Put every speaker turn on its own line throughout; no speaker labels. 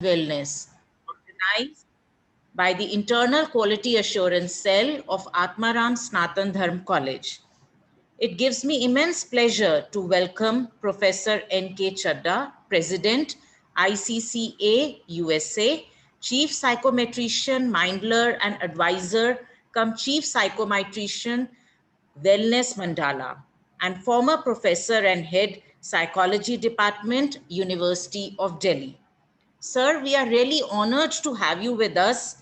Wellness, organized by the Internal Quality Assurance Cell of Atmaram Sanatan Dharm College. It gives me immense pleasure to welcome Professor N.K. Chadda, President, ICCA USA, Chief Psychometrician, Mindler and Advisor, cum Chief Psychometrician, Wellness Mandala, and former Professor and Head Psychology Department, University of Delhi. Sir, we are really honored to have you with us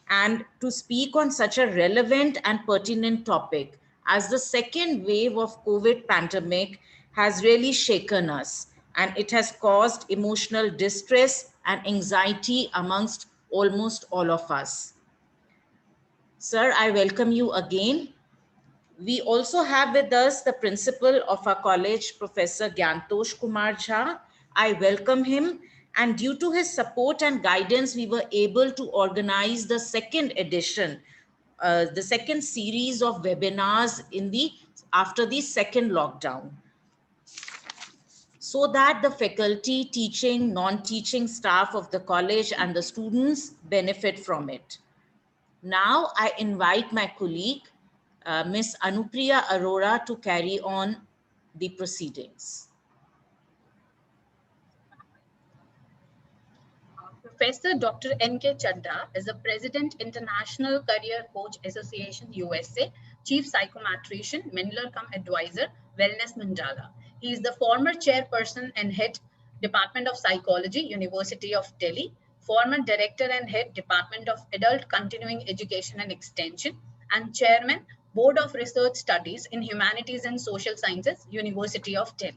and to speak on such a relevant and pertinent topic as the second wave of COVID pandemic has really shaken us and it has caused emotional distress and anxiety amongst almost all of us. Sir, I welcome you again. We also have with us the principal of our college, Professor Gyantosh Kumar Jha. I welcome him. And due to his support and guidance, we were able to organize the second edition, the second series of webinars after the second lockdown, so that the faculty, teaching, non-teaching staff of the college and the students benefit from it. Now I invite my colleague, Ms. Anupriya Arora, to carry on the proceedings.
Professor Dr. N.K. Chadda is the President, International Career Coach Association USA, Chief Psychometrician, Mindler cum Advisor, Wellness Mandala. He is the former Chairperson and Head, Department of Psychology, University of Delhi, former Director and Head, Department of Adult Continuing Education and Extension, and Chairman, Board of Research Studies in Humanities and Social Sciences, University of Delhi.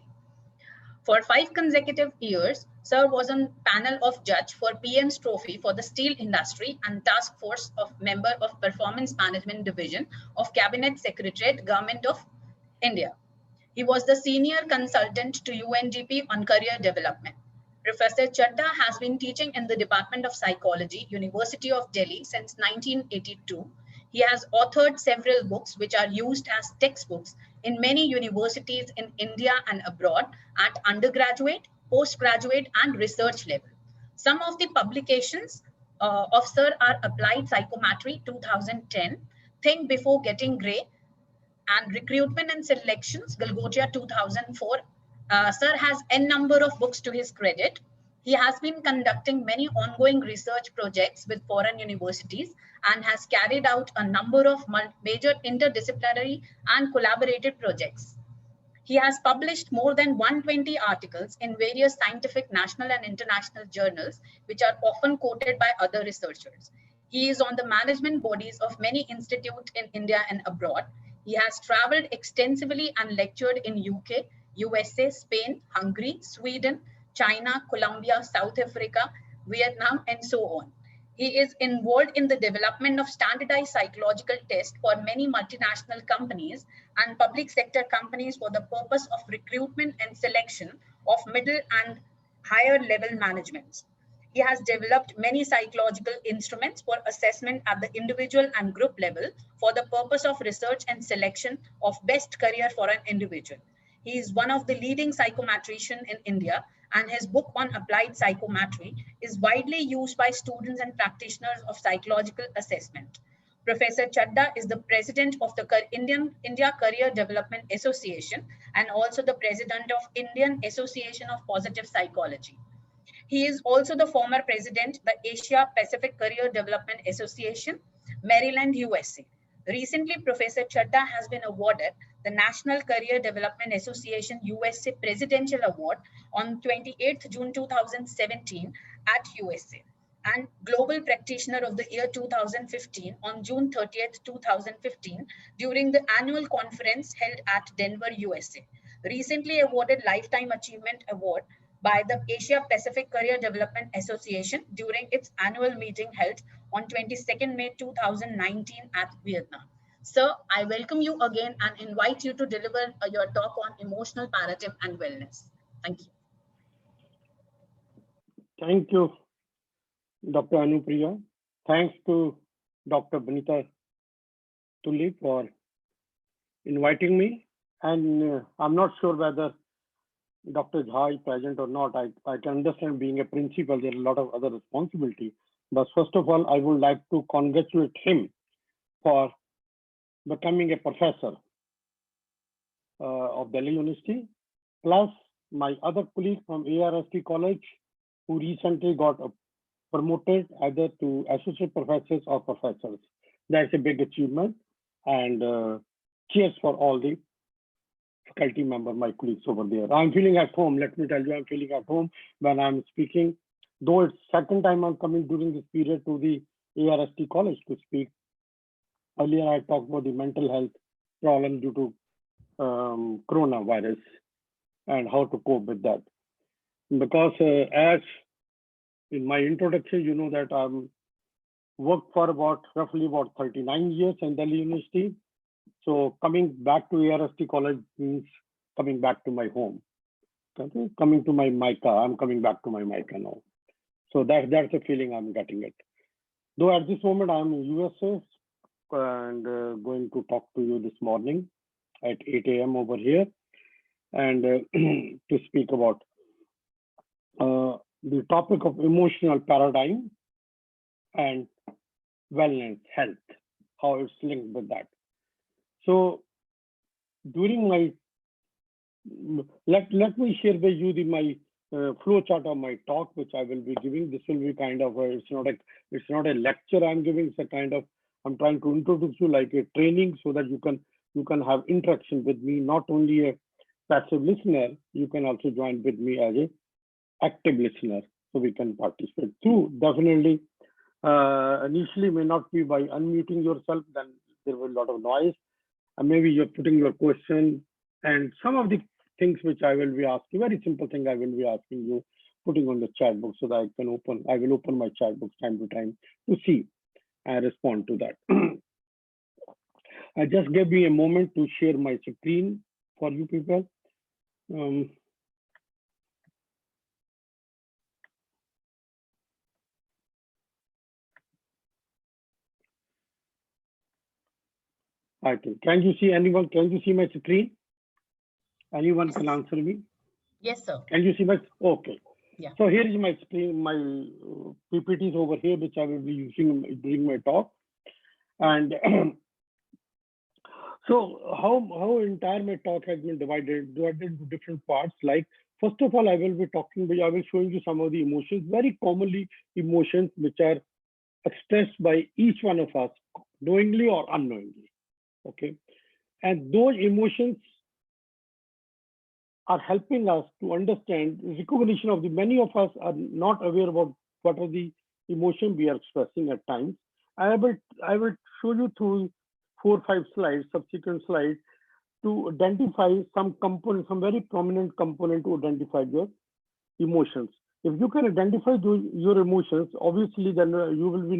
For 5 consecutive years, Sir was on panel of judge for PM's Trophy for the steel industry and task force of member of Performance Management Division of Cabinet Secretariat, Government of India. He was the senior consultant to UNDP on career development. Professor Chadda has been teaching in the Department of Psychology, University of Delhi since 1982. He has authored several books which are used as textbooks in many universities in India and abroad at undergraduate, postgraduate, and research level. Some of the publications of Sir are Applied Psychometry 2010, Think Before Getting Grey, and Recruitment and Selections, Galgotia 2004. Sir has n number of books to his credit. He has been conducting many ongoing research projects with foreign universities and has carried out a number of major interdisciplinary and collaborative projects. He has published more than 120 articles in various scientific national and international journals, which are often quoted by other researchers. He is on the management bodies of many institutes in India and abroad. He has traveled extensively and lectured in UK, USA, Spain, Hungary, Sweden, China, Colombia, South Africa, Vietnam, and so on. He is involved in the development of standardized psychological tests for many multinational companies and public sector companies for the purpose of recruitment and selection of middle and higher level managements. He has developed many psychological instruments for assessment at the individual and group level for the purpose of research and selection of best career for an individual. He is one of the leading psychometricians in India, and his book on applied psychometry is widely used by students and practitioners of psychological assessment. Professor Chadda is the president of the India Career Development Association and also the president of Indian Association of Positive Psychology. He is also the former president, the Asia Pacific Career Development Association, Maryland, USA. Recently, Professor Chadda has been awarded the National Career Development Association USA Presidential Award on 28th June 2017 at USA and Global Practitioner of the Year 2015 on June 30th, 2015 during the annual conference held at Denver, USA. Recently awarded Lifetime Achievement Award by the Asia Pacific Career Development Association during its annual meeting held on 22nd May 2019 at Vietnam. Sir, I welcome you again and invite you to deliver your talk on emotional paradigm and wellness. Thank you.
Thank you, Dr. Anupriya. Thanks to Dr. Benita Tulli for inviting me. And I'm not sure whether Dr. Jha is present or not, I can understand being a principal, there are a lot of other responsibility. But first of all, I would like to congratulate him for becoming a professor of Delhi University, plus my other colleague from ARST College, who recently got promoted either to associate professors or professors. That's a big achievement, and cheers for all the faculty members, my colleagues over there. I'm feeling at home. Let me tell you, I'm feeling at home when I'm speaking. Though it's second time I'm coming during this period to the ARST College to speak. Earlier, I talked about the mental health problem due to coronavirus and how to cope with that. Because as in my introduction, you know that I'm worked for roughly about 39 years in Delhi University. So coming back to ARST College means coming back to my home. Okay? Coming to my Mica, I'm coming back to my Mica now. So that's the feeling I'm getting it. Though at this moment I'm in USA and going to talk to you this morning at 8 a.m. over here, and to speak about the topic of emotional paradigm and wellness, health, how it's linked with that. So during my, let me share with you my flow chart of my talk, which I will be giving. This will be kind of it's not a lecture I'm giving. It's a kind of, I'm trying to introduce you like a training so that you can have interaction with me, not only a passive listener, you can also join with me as a active listener, so we can participate too. Definitely, initially may not be by unmuting yourself, then there will be a lot of noise, and maybe you're putting your question, and some of the things which I will be asking, very simple thing I will be asking you, putting on the chat box so that I will open my chat box time to time to see and respond to that. I just give me a moment to share my screen for you people. I think. Can you see anyone? Can you see my screen? Anyone can answer me?
Yes, sir.
Can you see my? Okay.
Yeah.
So here is my screen, my PPTs over here, which I will be using during my talk. And so how entire my talk has been divided into different parts. Like, first of all, I will be showing you some of the emotions, very commonly emotions which are expressed by each one of us, knowingly or unknowingly. Okay. And those emotions are helping us to understand recognition of many of us are not aware about what are the emotion we are expressing at times. I will show you through 4 or 5 slides, subsequent slides, to identify some component, some very prominent component to identify your emotions. If you can identify your emotions, obviously then you will be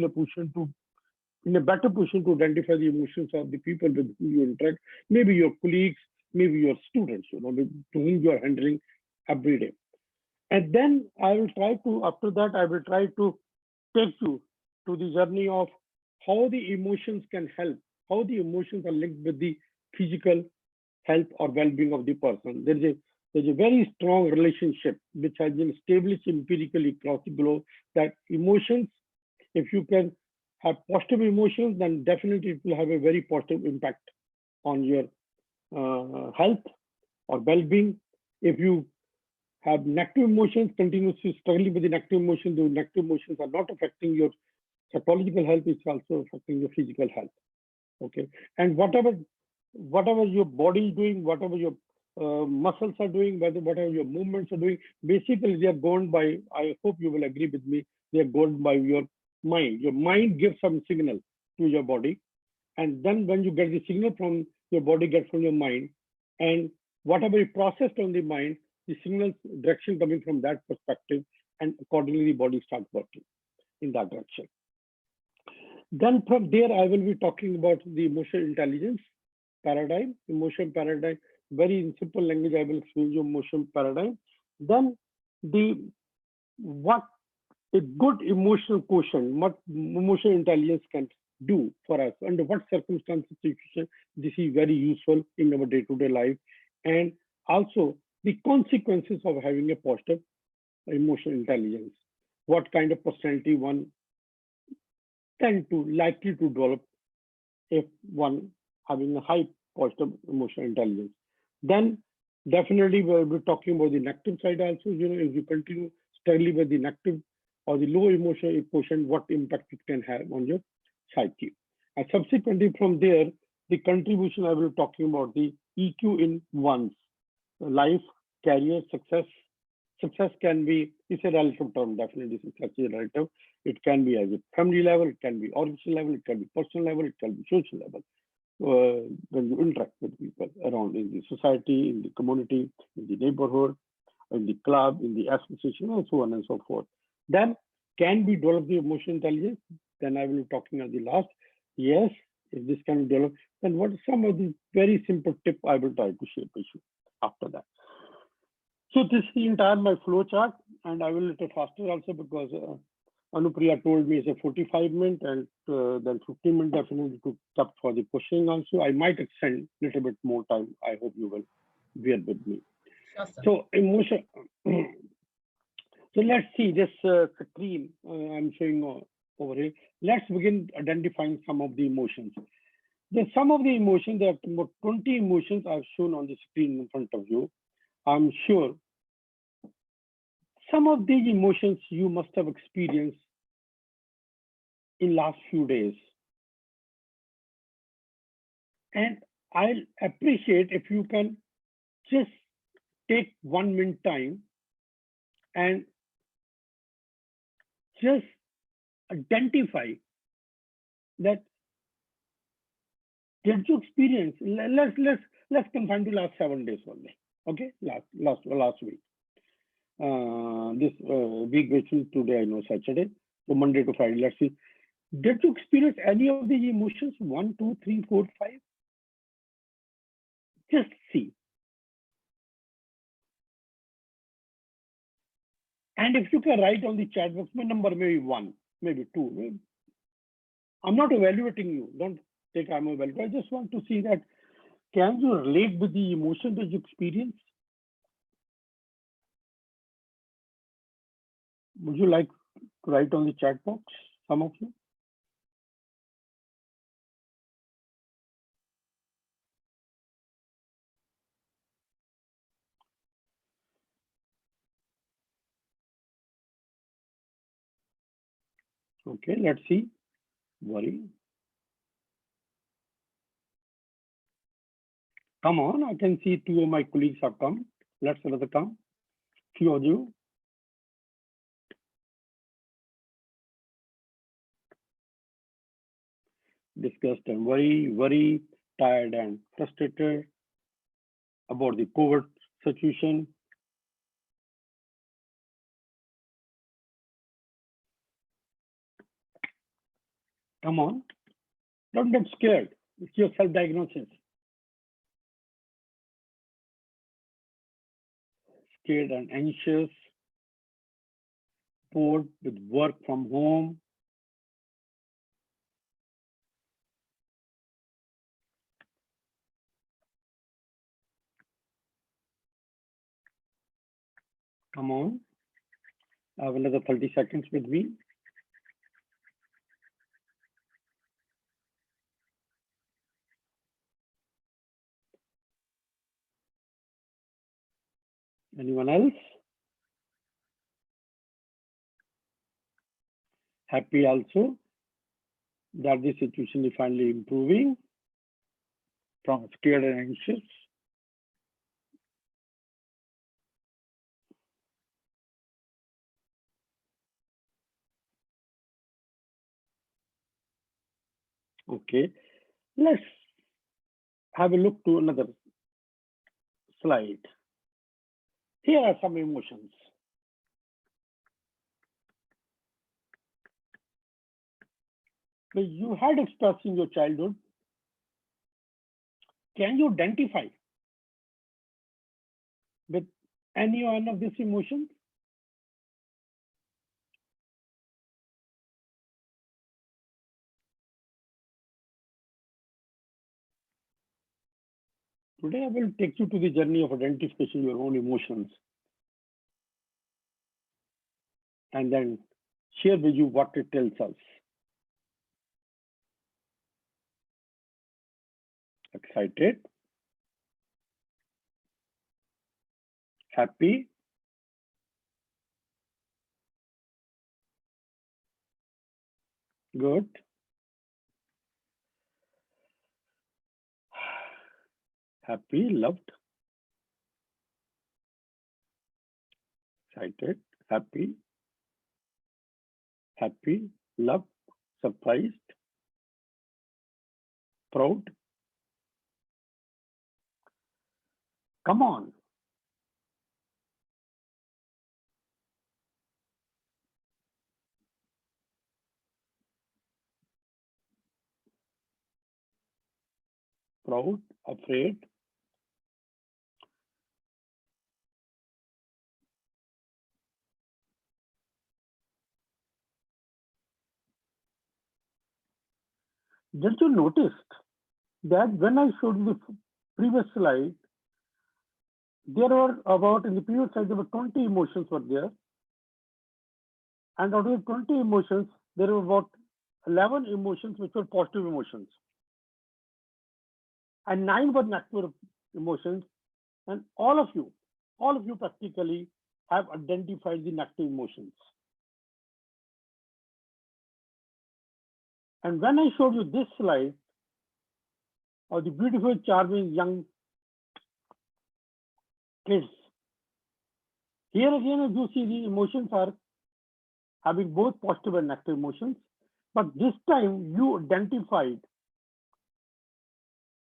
in a better position to identify the emotions of the people with whom you interact, maybe your colleagues, maybe your students, to whom you are handling every day. And then I will try to, after that, I will try to take you to the journey of how the emotions can help, how the emotions are linked with the physical health or well-being of the person. There's a very strong relationship which has been established empirically across the globe that emotions, if you can have positive emotions, then definitely it will have a very positive impact on your health or well-being. If you have negative emotions, continuously struggling with the negative emotions, those negative emotions are not affecting your psychological health, it's also affecting your physical health. Okay, and whatever your body is doing, whatever your muscles are doing, whatever your movements are doing, basically they are governed by, I hope you will agree with me, they are governed by your mind. Your mind gives some signal to your body, and then when you get the signal from your body, gets from your mind, and whatever you processed on the mind, the signal direction coming from that perspective, and accordingly the body starts working in that direction. Then from there, I will be talking about the emotional intelligence paradigm, emotion paradigm. Very in simple language, I will explain you emotion paradigm. Then what a good emotional quotient, what emotional intelligence can do for us, under what circumstances, this is very useful in our day-to-day life, and also the consequences of having a positive emotional intelligence. What kind of personality one likely to develop if one having a high positive emotional intelligence. Then definitely we'll be talking about the negative side also. If you continue steadily with the negative or the low emotional quotient, what impact it can have on your psyche. And subsequently from there, the contribution I will be talking about the EQ in one's life, career, success. Success can be, it's a relative term, definitely success is relative. It can be as a family level, it can be organizational level, it can be personal level, it can be social level. When you interact with people around in the society, in the community, in the neighborhood, in the club, in the association, and so on and so forth. Then can be developed the emotional intelligence. Then I will be talking at the last. Yes, if this can be developed, then what are some of the very simple tip I will try to share with you after that. So this is the entire my flow chart, and I will a little faster also because Anupriya told me it's a 45 minute and then 15 minutes definitely to stop for the questioning also. I might extend a little bit more time. I hope you will bear with me.
Sure, sir.
So emotion. So let's see this screen I'm showing over here. Let's begin identifying some of the emotions. Some of the emotions, there are about 20 emotions I've shown on the screen in front of you. I'm sure some of these emotions you must have experienced in last few days. And I'll appreciate if you can just take 1 minute time and just identify that did you experience, let's confine to last 7 days only. Okay, last week. This week which today I know Saturday, so Monday to Friday. Let's see. Did you experience any of these emotions? 1, 2, 3, 4, 5? Just see. And if you can write on the chat box, my number maybe 1, maybe 2. Maybe. I'm not evaluating you. Don't think I'm evaluating. I just want to see that can you relate with the emotion that you experience? Would you like to write on the chat box, some of you? Okay, let's see. Worry. Come on, I can see 2 of my colleagues have come. Let's let them come. Few of you. Discussed and worry, tired and frustrated about the COVID situation. Come on, don't get scared. It's your self-diagnosis. Scared and anxious, bored with work from home. Come on, I have another 30 seconds with me. Anyone else? Happy also that the situation is finally improving from scared and anxious. Okay, let's have a look to another slide. Here are some emotions. Which you had expressed in your childhood. Can you identify with any one of these emotions? Today I will take you to the journey of identification your own emotions and then share with you what it tells us. Excited, happy, good, happy, loved, excited, happy, happy, loved, surprised, proud. Come on. Proud, afraid, did you notice that when I showed you the previous slide, there were about, in the previous slide, there were 20 emotions were there. And out of the 20 emotions, there were about 11 emotions which were positive emotions. And 9 were negative emotions. And all of you practically have identified the negative emotions. And when I showed you this slide of the beautiful, charming young kids, here again, as you see, the emotions are having both positive and negative emotions. But this time you identified,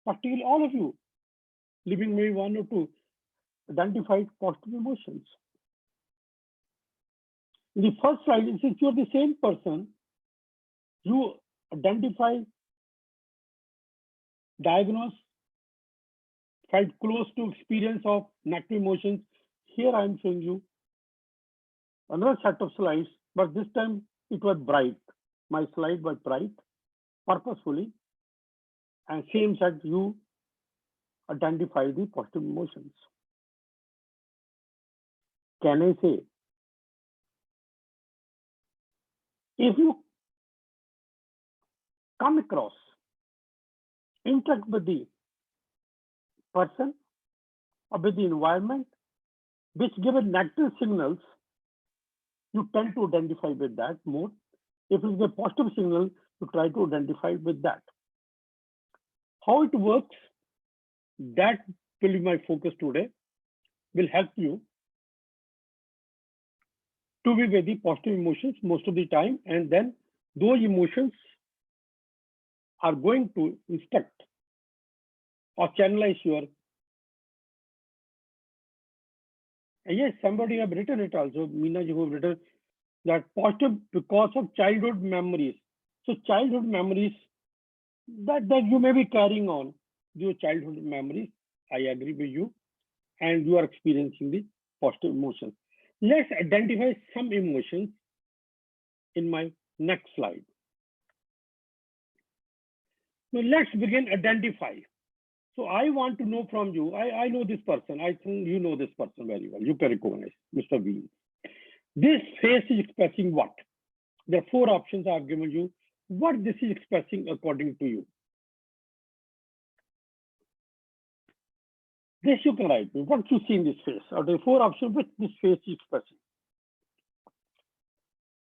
practically all of you, leaving maybe 1 or 2, identified positive emotions. In the first slide, since you're the same person, you identify, diagnose, felt close to experience of negative emotions. Here I am showing you another set of slides, but this time it was bright. My slide was bright, purposefully, and same set you identify the positive emotions. Can I say, if you come across, interact with the person or with the environment which give negative signals, you tend to identify with that more. If it's a positive signal, you try to identify with that. How it works, that will be my focus today, will help you to be with the positive emotions most of the time, and then those emotions are going to instruct or channelize your. And yes, somebody have written it also, Meena ji, who have written that positive because of childhood memories. So childhood memories that you may be carrying on your childhood memories. I agree with you, and you are experiencing the positive emotions. Let's identify some emotions in my next slide. Now let's begin identify. So I want to know from you, I know this person, I think you know this person very well, you can recognize Mr. Bean. This face is expressing what? There are 4 options I've given you. What this is expressing according to you? This you can write me. What you see in this face? Out of the 4 options, which this face is expressing?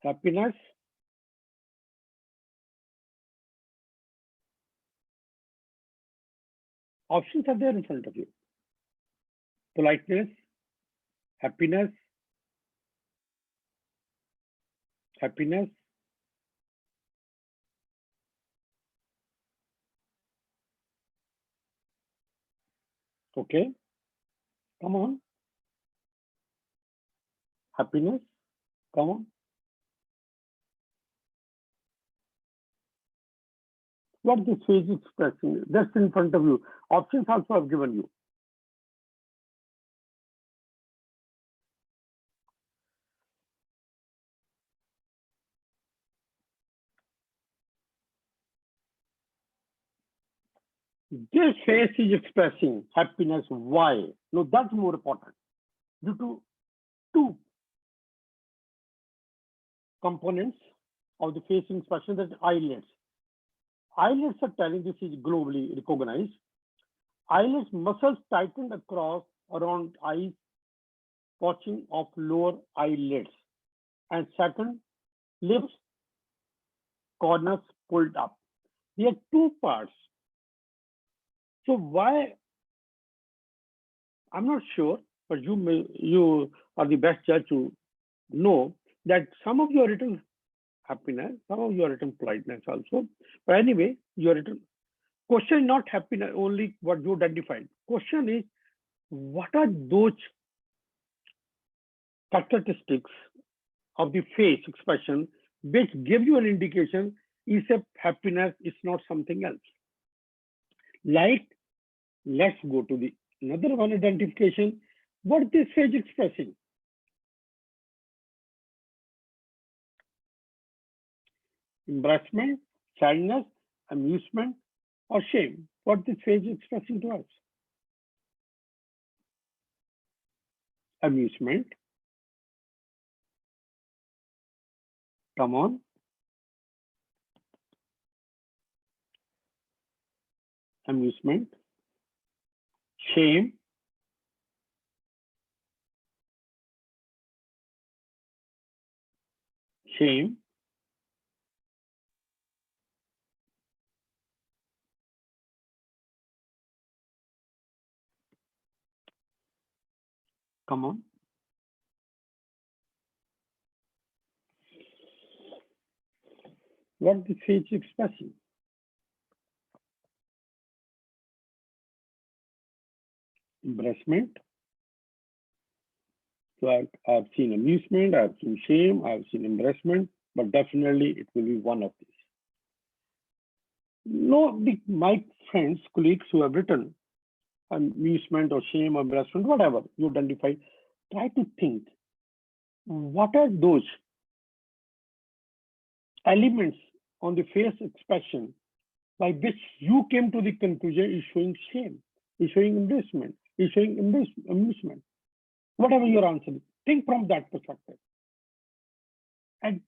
Happiness, options are there in front of you. Politeness, happiness, happiness, okay, come on, happiness, come on. What this face is expressing, just in front of you. Options also I've given you. This face is expressing happiness. Why? No, that's more important. Due to two components of the face expression, that eyelids. Eyelids are telling, this is globally recognized. Eyelids muscles tightened across around eyes, watching of lower eyelids. And second, lips corners pulled up. There are two parts. So why? I'm not sure, but you are the best judge to know that some of you are written happiness, some of you are written politeness also. But anyway, you are written. Question is not happiness only what you identified. Question is, what are those characteristics of the face expression which give you an indication is a happiness, is not something else. Like, let's go to the another one identification. What this face expressing? Embarrassment, sadness, amusement, or shame? What this face is expressing to us? Amusement. Come on. Amusement. Shame. Shame. Come on. What the face is expressing? Embarrassment. So I've seen amusement, I've seen shame, I've seen embarrassment, but definitely it will be one of these. No, my friends, colleagues who have written amusement or shame or embarrassment, whatever you identify, try to think, what are those elements on the face expression by which you came to the conclusion is showing shame, is showing embarrassment, is showing amusement. Whatever your answer is, think from that perspective. And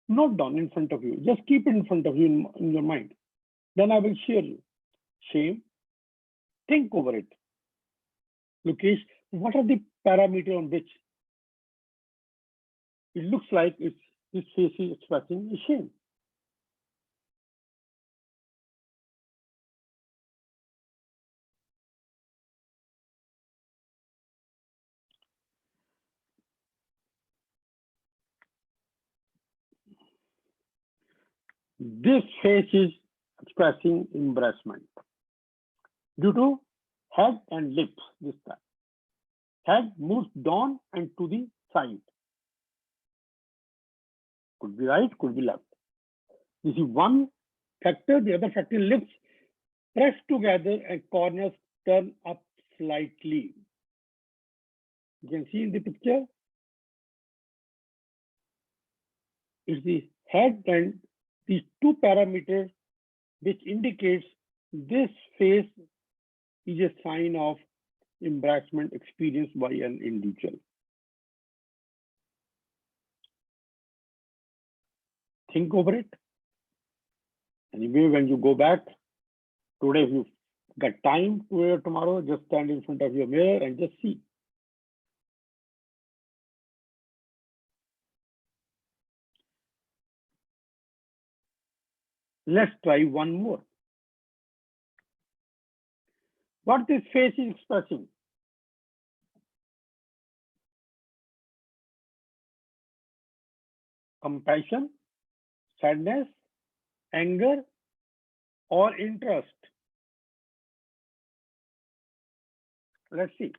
note down in front of you. Just keep it in front of you in your mind. Then I will share you. Shame. Think over it. Lokesh, what are the parameters on which it looks like this face is expressing shame? This face is expressing embarrassment due to head and lips this time. Head moves down and to the side. Could be right, could be left. This is one factor. The other factor, lips press together and corners turn up slightly. You can see in the picture. It's the head and these two parameters which indicates this face is a sign of embarrassment experienced by an individual. Think over it. Anyway, when you go back, today if you get time today or tomorrow, just stand in front of your mirror and just see. Let's try one more. What this face is expressing? Compassion, sadness, anger, or interest? Let's see.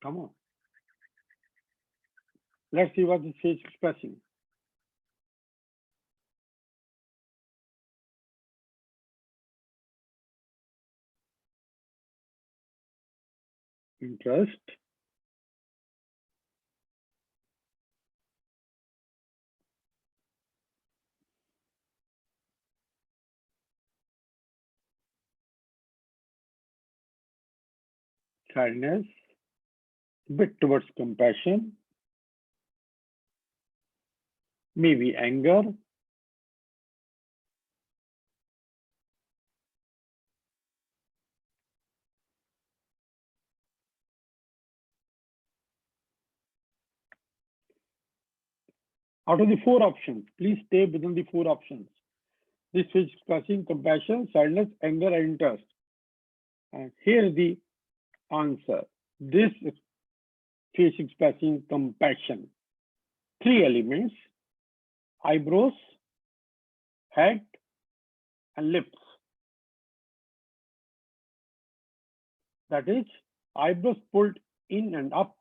Come on. Let's see what this face is expressing. interest, sadness, bit towards compassion, maybe anger, out of the four options, please stay within the four options. This is expressing compassion, sadness, anger, and interest. And here is the answer. This is expressing compassion. Three elements: eyebrows, head, and lips. That is, eyebrows pulled in and up,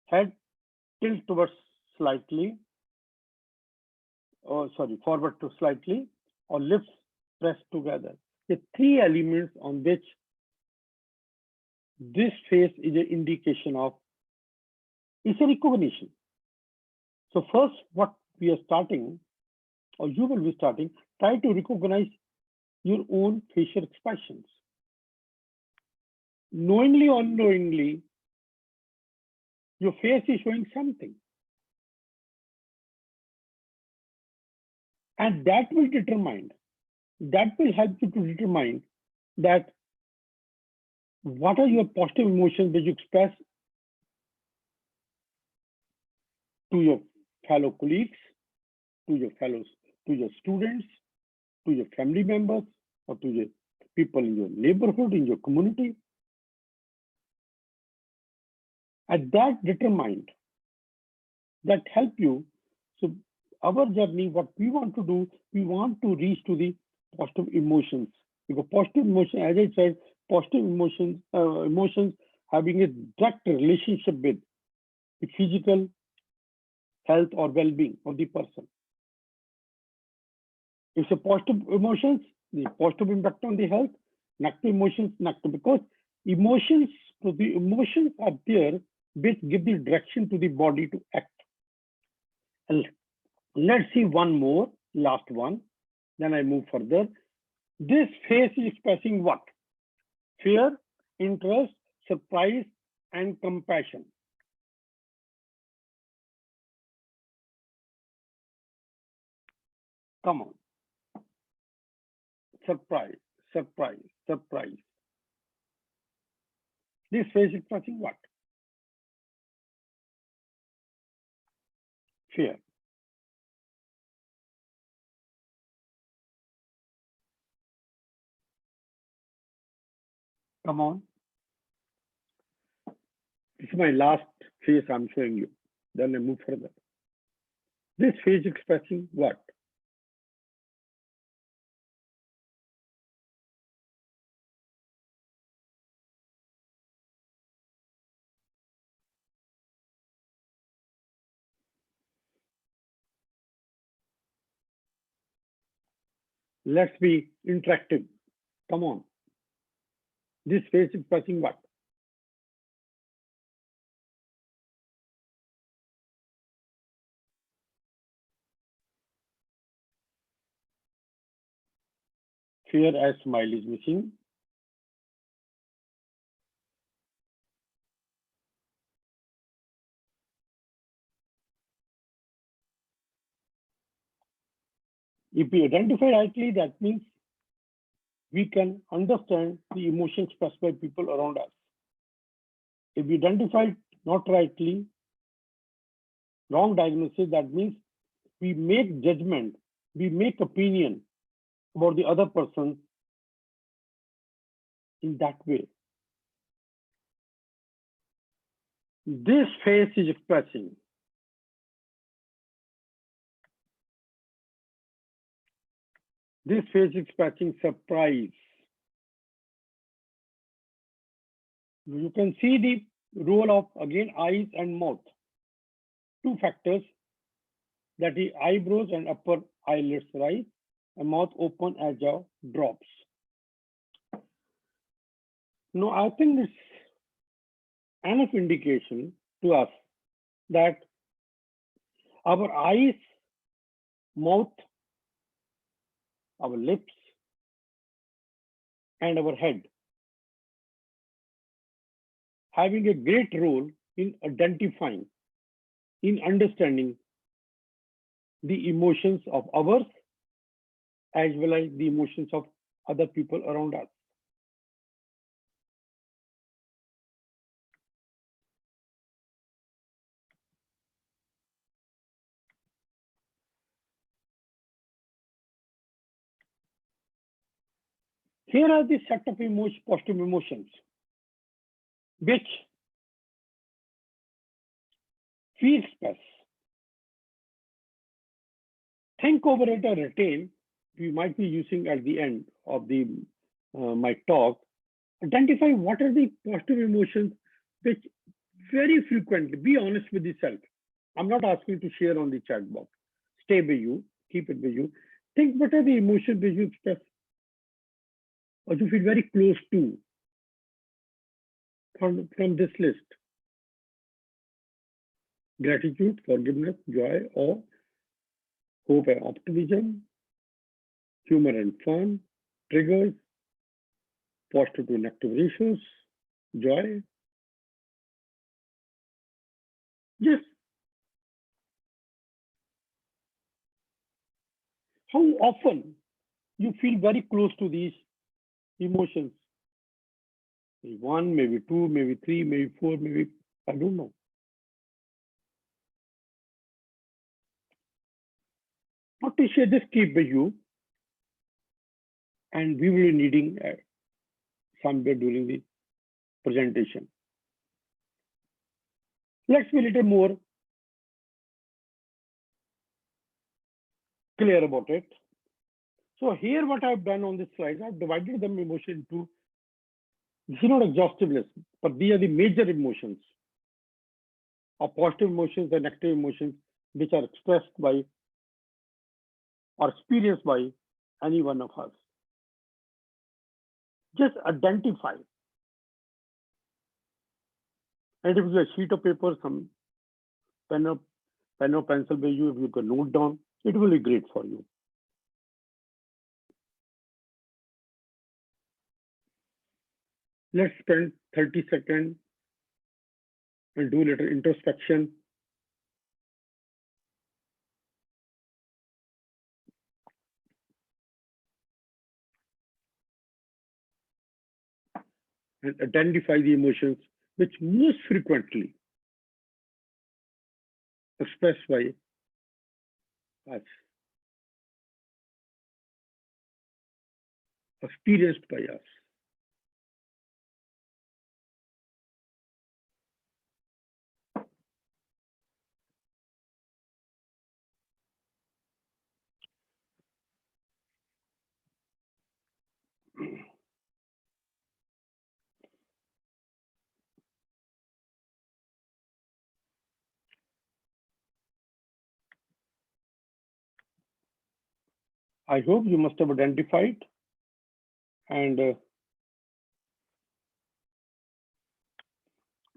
head tilt towards slightly, forward to slightly, or lips pressed together. The three elements on which this face is an indication of, it's a recognition. So first, what we are starting, or you will be starting, try to recognize your own facial expressions. Knowingly or unknowingly, your face is showing something. And that will help you to determine that what are your positive emotions that you express to your fellow colleagues, to your students, to your family members, or to the people in your neighborhood, in your community. And that determined, that help you. So our journey, what we want to do, we want to reach to the positive emotions. Because positive emotion, as I said, positive emotions having a direct relationship with the physical health or well-being of the person. If a positive emotions, the positive impact on the health, negative emotions, negative, because emotions are there which give the direction to the body to act. And let's see one more, last one, then I move further. This face is expressing what? Fear, interest, surprise, and compassion. Come on. Surprise, surprise, surprise. This face is expressing what? Fear. Come on. This is my last face I'm showing you. Then I move further. This face is expressing what? Let's be interactive. Come on. This face is expressing what? Fear as smile is missing. If we identify rightly, that means we can understand the emotions expressed by people around us. If we identify not rightly, wrong diagnosis, that means we make judgment, we make opinion about the other person in that way. This face is expressing. This face is expressing surprise. You can see the role of, again, eyes and mouth. Two factors, that is eyebrows and upper eyelids rise, and mouth open as jaw drops. No, I think enough indication to us that our eyes, mouth, our lips, and our head having a great role in identifying, in understanding the emotions of ours as well as the emotions of other people around us. Here are the set of positive emotions which we express. Think over it or retain. We might be using at the end of my talk. Identify what are the positive emotions which very frequently, be honest with yourself. I'm not asking to share on the chat box. Stay with you, keep it with you. Think what are the emotions which you express or you feel very close to from this list. Gratitude, forgiveness, joy, awe, hope and optimism, humor and fun, triggers, positive to negative ratios, joy. Yes. How often you feel very close to these emotions? Maybe one, maybe two, maybe three, maybe four, maybe, I don't know. Not to share, just keep with you. And we will be needing somewhere during the presentation. Let's be a little more clear about it. So here what I've done on this slide, I've divided them emotion into, this is not exhaustive list, but these are the major emotions, or positive emotions and negative emotions, which are expressed by or experienced by any one of us. Just identify. And if you have a sheet of paper, some pen or pencil where you can note down, it will be great for you. Let's spend 30 seconds and do a little introspection. And identify the emotions which most frequently expressed by us, experienced by us. I hope you must have identified, and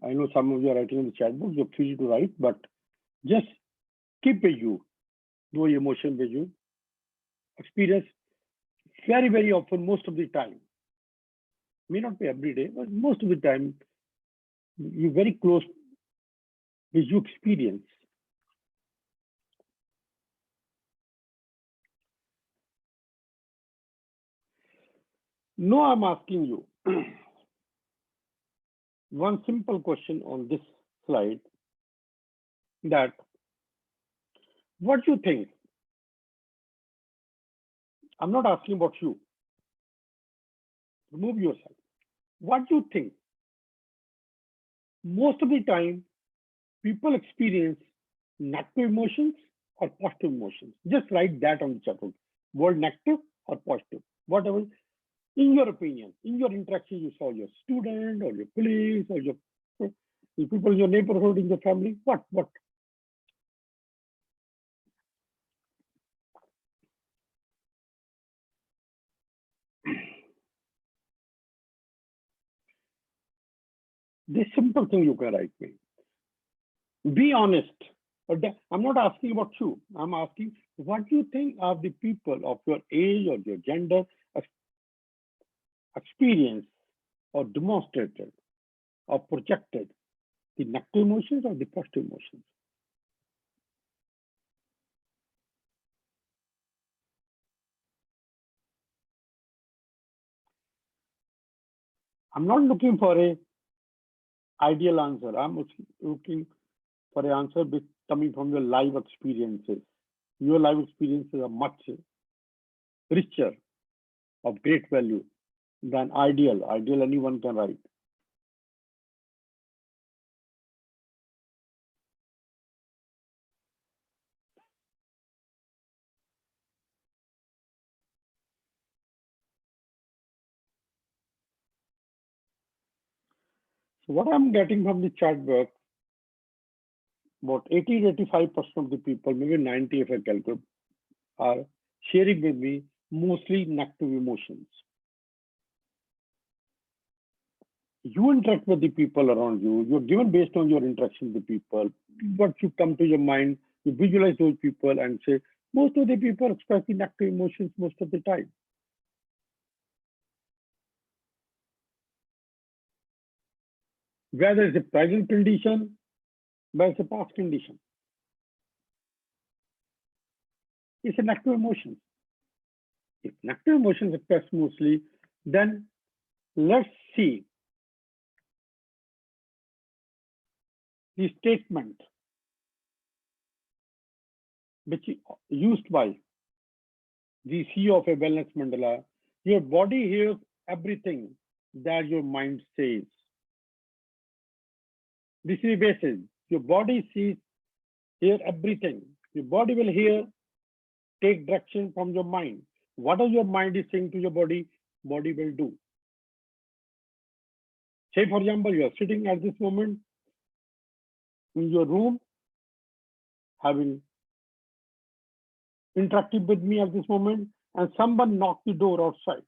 I know some of you are writing in the chat box, you're free to write, but just keep with you, no emotion with you, experience very, very often, most of the time. May not be every day, but most of the time, you're very close with you experience. Now I'm asking you one simple question on this slide, that what do you think? I'm not asking about you. Remove yourself. What do you think? Most of the time, people experience negative emotions or positive emotions. Just write that on the chat box. Word negative or positive, whatever. In your opinion, in your interaction, you saw your student or your colleagues or your people in your neighborhood, in your family. What? This simple thing you can write me. Be honest. I'm not asking about you. I'm asking what you think of the people of your age or your gender experience or demonstrated or projected the negative emotions or the positive emotions. I'm not looking for a ideal answer. I'm looking for an answer coming from your life experiences. Your life experiences are much richer, of great value than ideal. Ideal anyone can write. So what I'm getting from the chat box, about 80 to 85% of the people, maybe 90 if I calculate, are sharing with me mostly negative emotions. You interact with the people around you. You're given based on your interaction with the people. What you come to your mind, you visualize those people and say, most of the people express the negative emotions most of the time. Whether it's a present condition, whether it's a past condition. It's a negative emotion. If negative emotions express mostly, then let's see the statement which is used by the CEO of a wellness mandala. Your body hears everything that your mind says. This is the basis. Your body sees, hear everything. Your body will hear, take direction from your mind. Whatever your mind is saying to your body will do. Say, for example, you are sitting at this moment in your room, having interacted with me at this moment, and someone knocked the door outside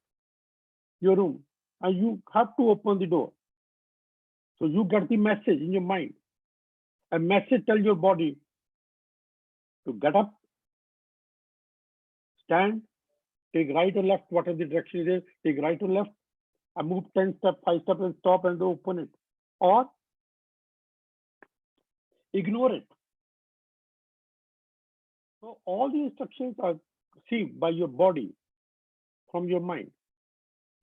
your room, and you have to open the door. So you get the message in your mind. A message tells your body to get up, stand, take right or left, whatever the direction is, take right or left, and move 10 steps, 5 steps, and stop and open it. Or ignore it. So all the instructions are received by your body from your mind.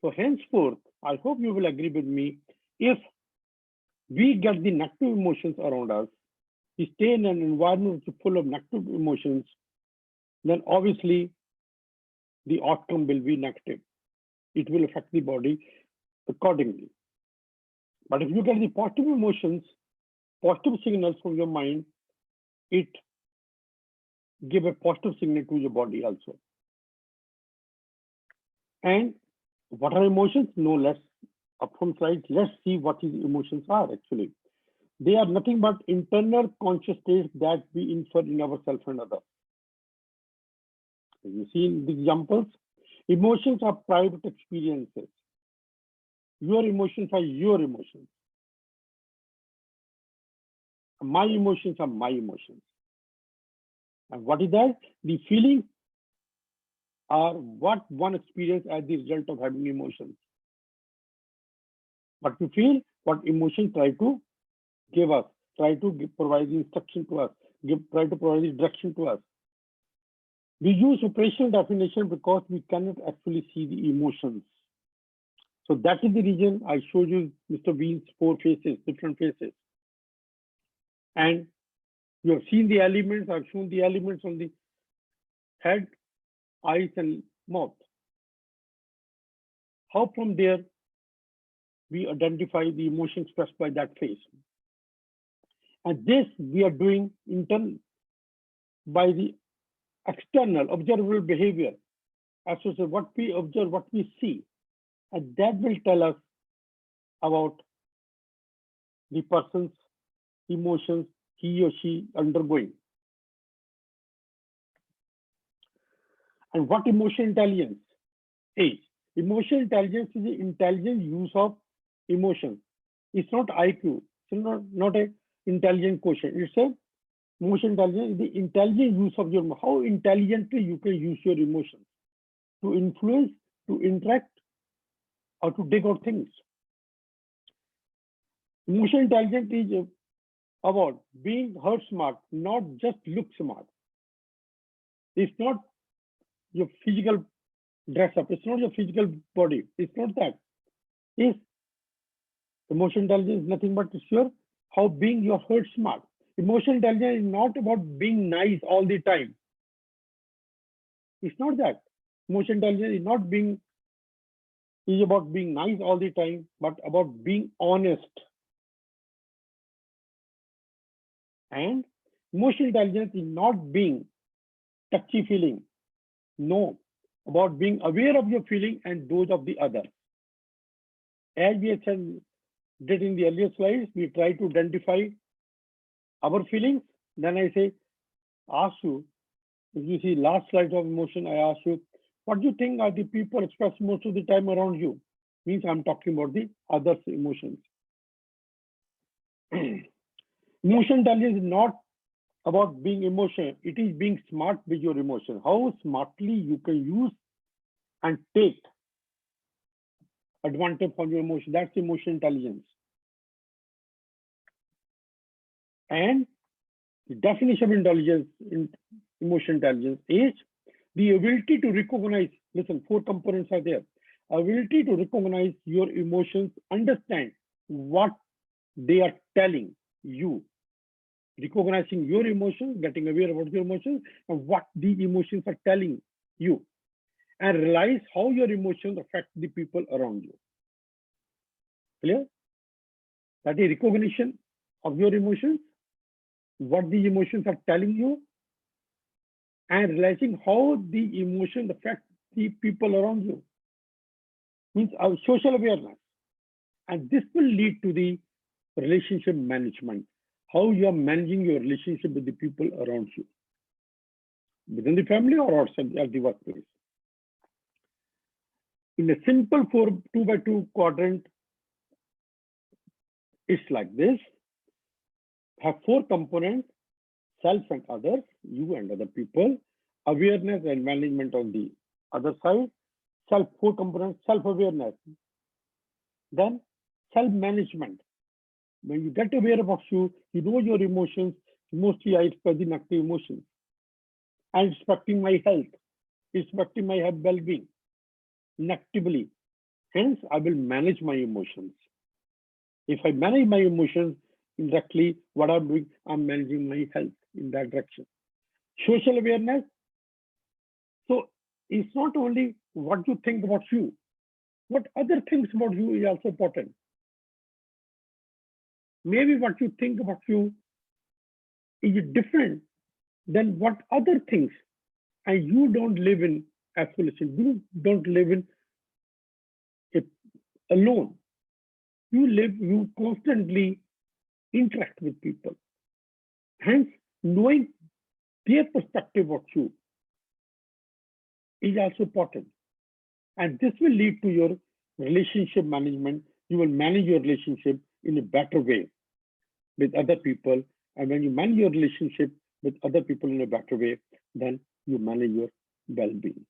So henceforth, I hope you will agree with me, if we get the negative emotions around us, we stay in an environment full of negative emotions, then obviously the outcome will be negative. It will affect the body accordingly. But if you get the positive emotions, positive signals from your mind, it give a positive signal to your body also. And what are emotions? No less up from slides. Let's see what these emotions are actually. They are nothing but internal conscious states that we infer in ourselves and others. You see in the examples, emotions are private experiences. Your emotions are your emotions. My emotions are my emotions. And what is that? The feelings are what one experiences as the result of having emotions. What we feel, what emotions try to give us, try to provide the instruction to us, try to provide the direction to us. We use operational definition because we cannot actually see the emotions. So that is the reason I showed you Mr. Bean's 4 faces, different faces. And you have seen the elements, I've shown the elements on the head, eyes, and mouth. How from there we identify the emotion expressed by that face. And this we are doing by the external observable behavior. As to say, what we observe, what we see, and that will tell us about the person's emotions he or she undergoing. And what emotional intelligence is? Emotional intelligence is the intelligent use of emotions. It's not IQ. It's not a intelligent quotient. It's a emotion intelligence. The intelligent use of your, how intelligently you can use your emotions to influence, to interact, or to dig out things. Emotional intelligence is about being heard smart, not just look smart. It's not your physical dress up. It's not your physical body. It's not that. It's emotional intelligence is nothing but your how being your heard smart. Emotional intelligence is not about being nice all the time. It's not that. Emotional intelligence is not being is about being nice all the time, but about being honest. And emotional intelligence is not being touchy feeling. No, about being aware of your feeling and those of the other. As we did in the earlier slides, we try to identify our feelings. Then I say, ask you, if you see last slide of emotion, I ask you, what do you think are the people express most of the time around you? Means I'm talking about the others' emotions. Emotion intelligence is not about being emotional. It is being smart with your emotion. How smartly you can use and take advantage from your emotion. That's emotional intelligence. And the definition of intelligence in emotional intelligence is the ability to recognize, listen, 4 components are there. Ability to recognize your emotions, understand what they are telling you, recognizing your emotions, getting aware about your emotions and what the emotions are telling you, and realize how your emotions affect the people around you. Clear? That is recognition of your emotions, what the emotions are telling you, and realizing how the emotions affect the people around you. Means our social awareness. And this will lead to the relationship management, how you are managing your relationship with the people around you, within the family or outside of the workplace. In a simple 2x2 quadrant, it's like this. Have 4 components: self and others, you and other people, awareness and management on the other side, 4 components, self-awareness, then self-management. When you get aware about you know your emotions. Mostly I express the negative emotions. I'm expecting my health, expecting my well-being negatively. Hence, I will manage my emotions. If I manage my emotions indirectly, what I'm doing, I'm managing my health in that direction. Social awareness. So it's not only what you think about you, what other things about you is also important. Maybe what you think about you is different than what other things, and you don't live in isolation. You don't live in it alone. You constantly interact with people. Hence, knowing their perspective of you is also important. And this will lead to your relationship management. You will manage your relationship in a better way with other people. And when you manage your relationship with other people in a better way, then you manage your well-being.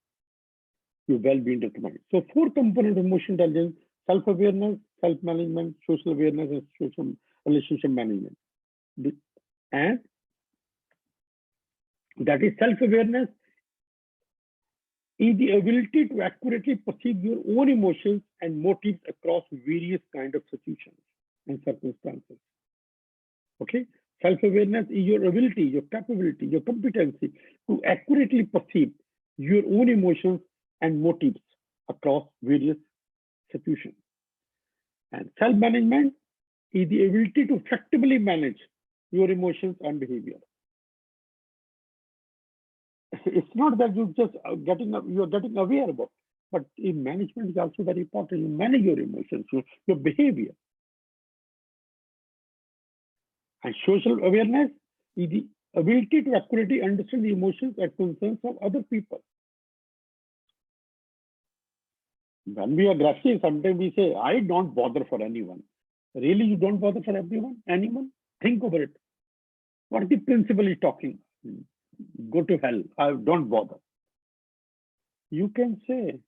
Your well-being determined. So 4 components of emotional intelligence: self-awareness, self-management, social awareness, and social relationship management. And that is self-awareness is the ability to accurately perceive your own emotions and motives across various kinds of situations and circumstances. Okay, self-awareness is your ability, your capability, your competency to accurately perceive your own emotions and motives across various situations. And self-management is the ability to effectively manage your emotions and behavior. It's not that you're just getting aware about, but in management is also very important. You manage your emotions, your behavior. And social awareness is the ability to accurately understand the emotions and concerns of other people. When we are aggressive, sometimes we say, I don't bother for anyone. Really, you don't bother for everyone, anyone? Think over it. What the principal is talking? Go to hell. I don't bother. You can say,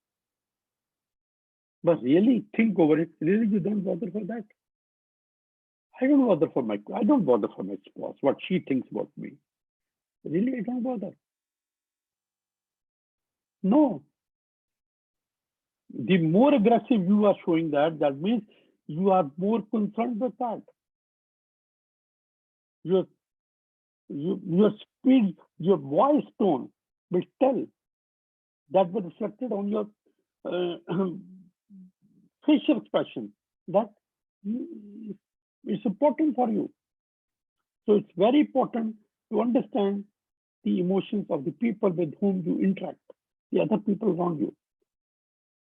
but really think over it. Really, you don't bother for that. I don't bother for my spouse, what she thinks about me. Really, I don't bother. No. The more aggressive you are showing that, that means you are more concerned with that. Your speed, your voice tone will tell. That will reflected on your facial expression. That is important for you. So it's very important to understand the emotions of the people with whom you interact, the other people around you.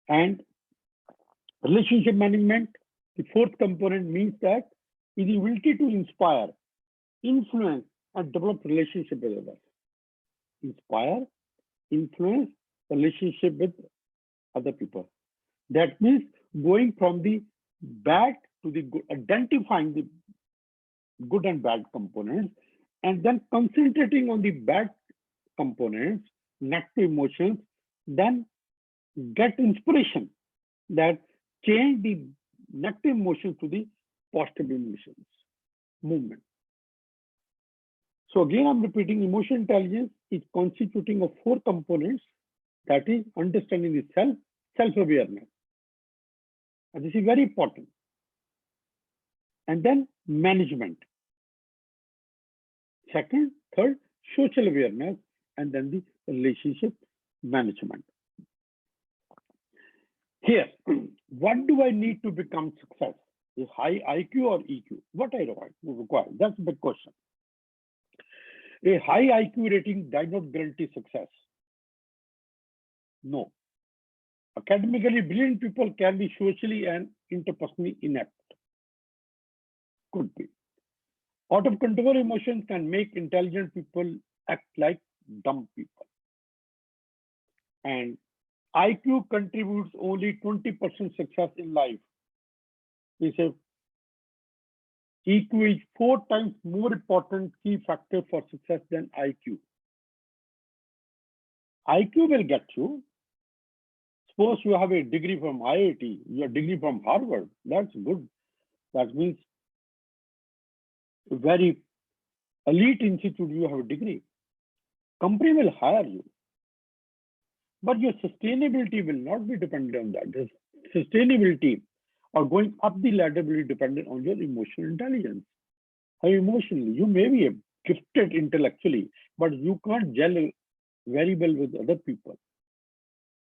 And relationship management, the fourth component, means that is the ability to inspire, influence, and develop relationship with others. Inspire, influence, relationship with other people. That means going from the bad to the good, identifying the good and bad components, and then concentrating on the bad components, negative emotions, then get inspiration that change the negative emotions to the positive emotions, movement. So again, I'm repeating, emotional intelligence is constituting of 4 components, that is understanding the self, self-awareness. And this is very important. And then management. Second, third, social awareness, and then the relationship management. Here, what do I need to become success? Is high IQ or EQ? What I require? That's the big question. A high IQ rating does not guarantee success. No. Academically brilliant people can be socially and interpersonally inept. Could be. Out of control emotions can make intelligent people act like dumb people. And IQ contributes only 20% success in life. We say EQ is 4 times more important key factor for success than IQ. IQ will get you. Suppose you have a degree from IIT, your degree from Harvard, that's good. That means a very elite institute, you have a degree. Company will hire you. But your sustainability will not be dependent on that. The sustainability or going up the ladder will be dependent on your emotional intelligence. How emotionally, you may be gifted intellectually, but you can't gel very well with other people.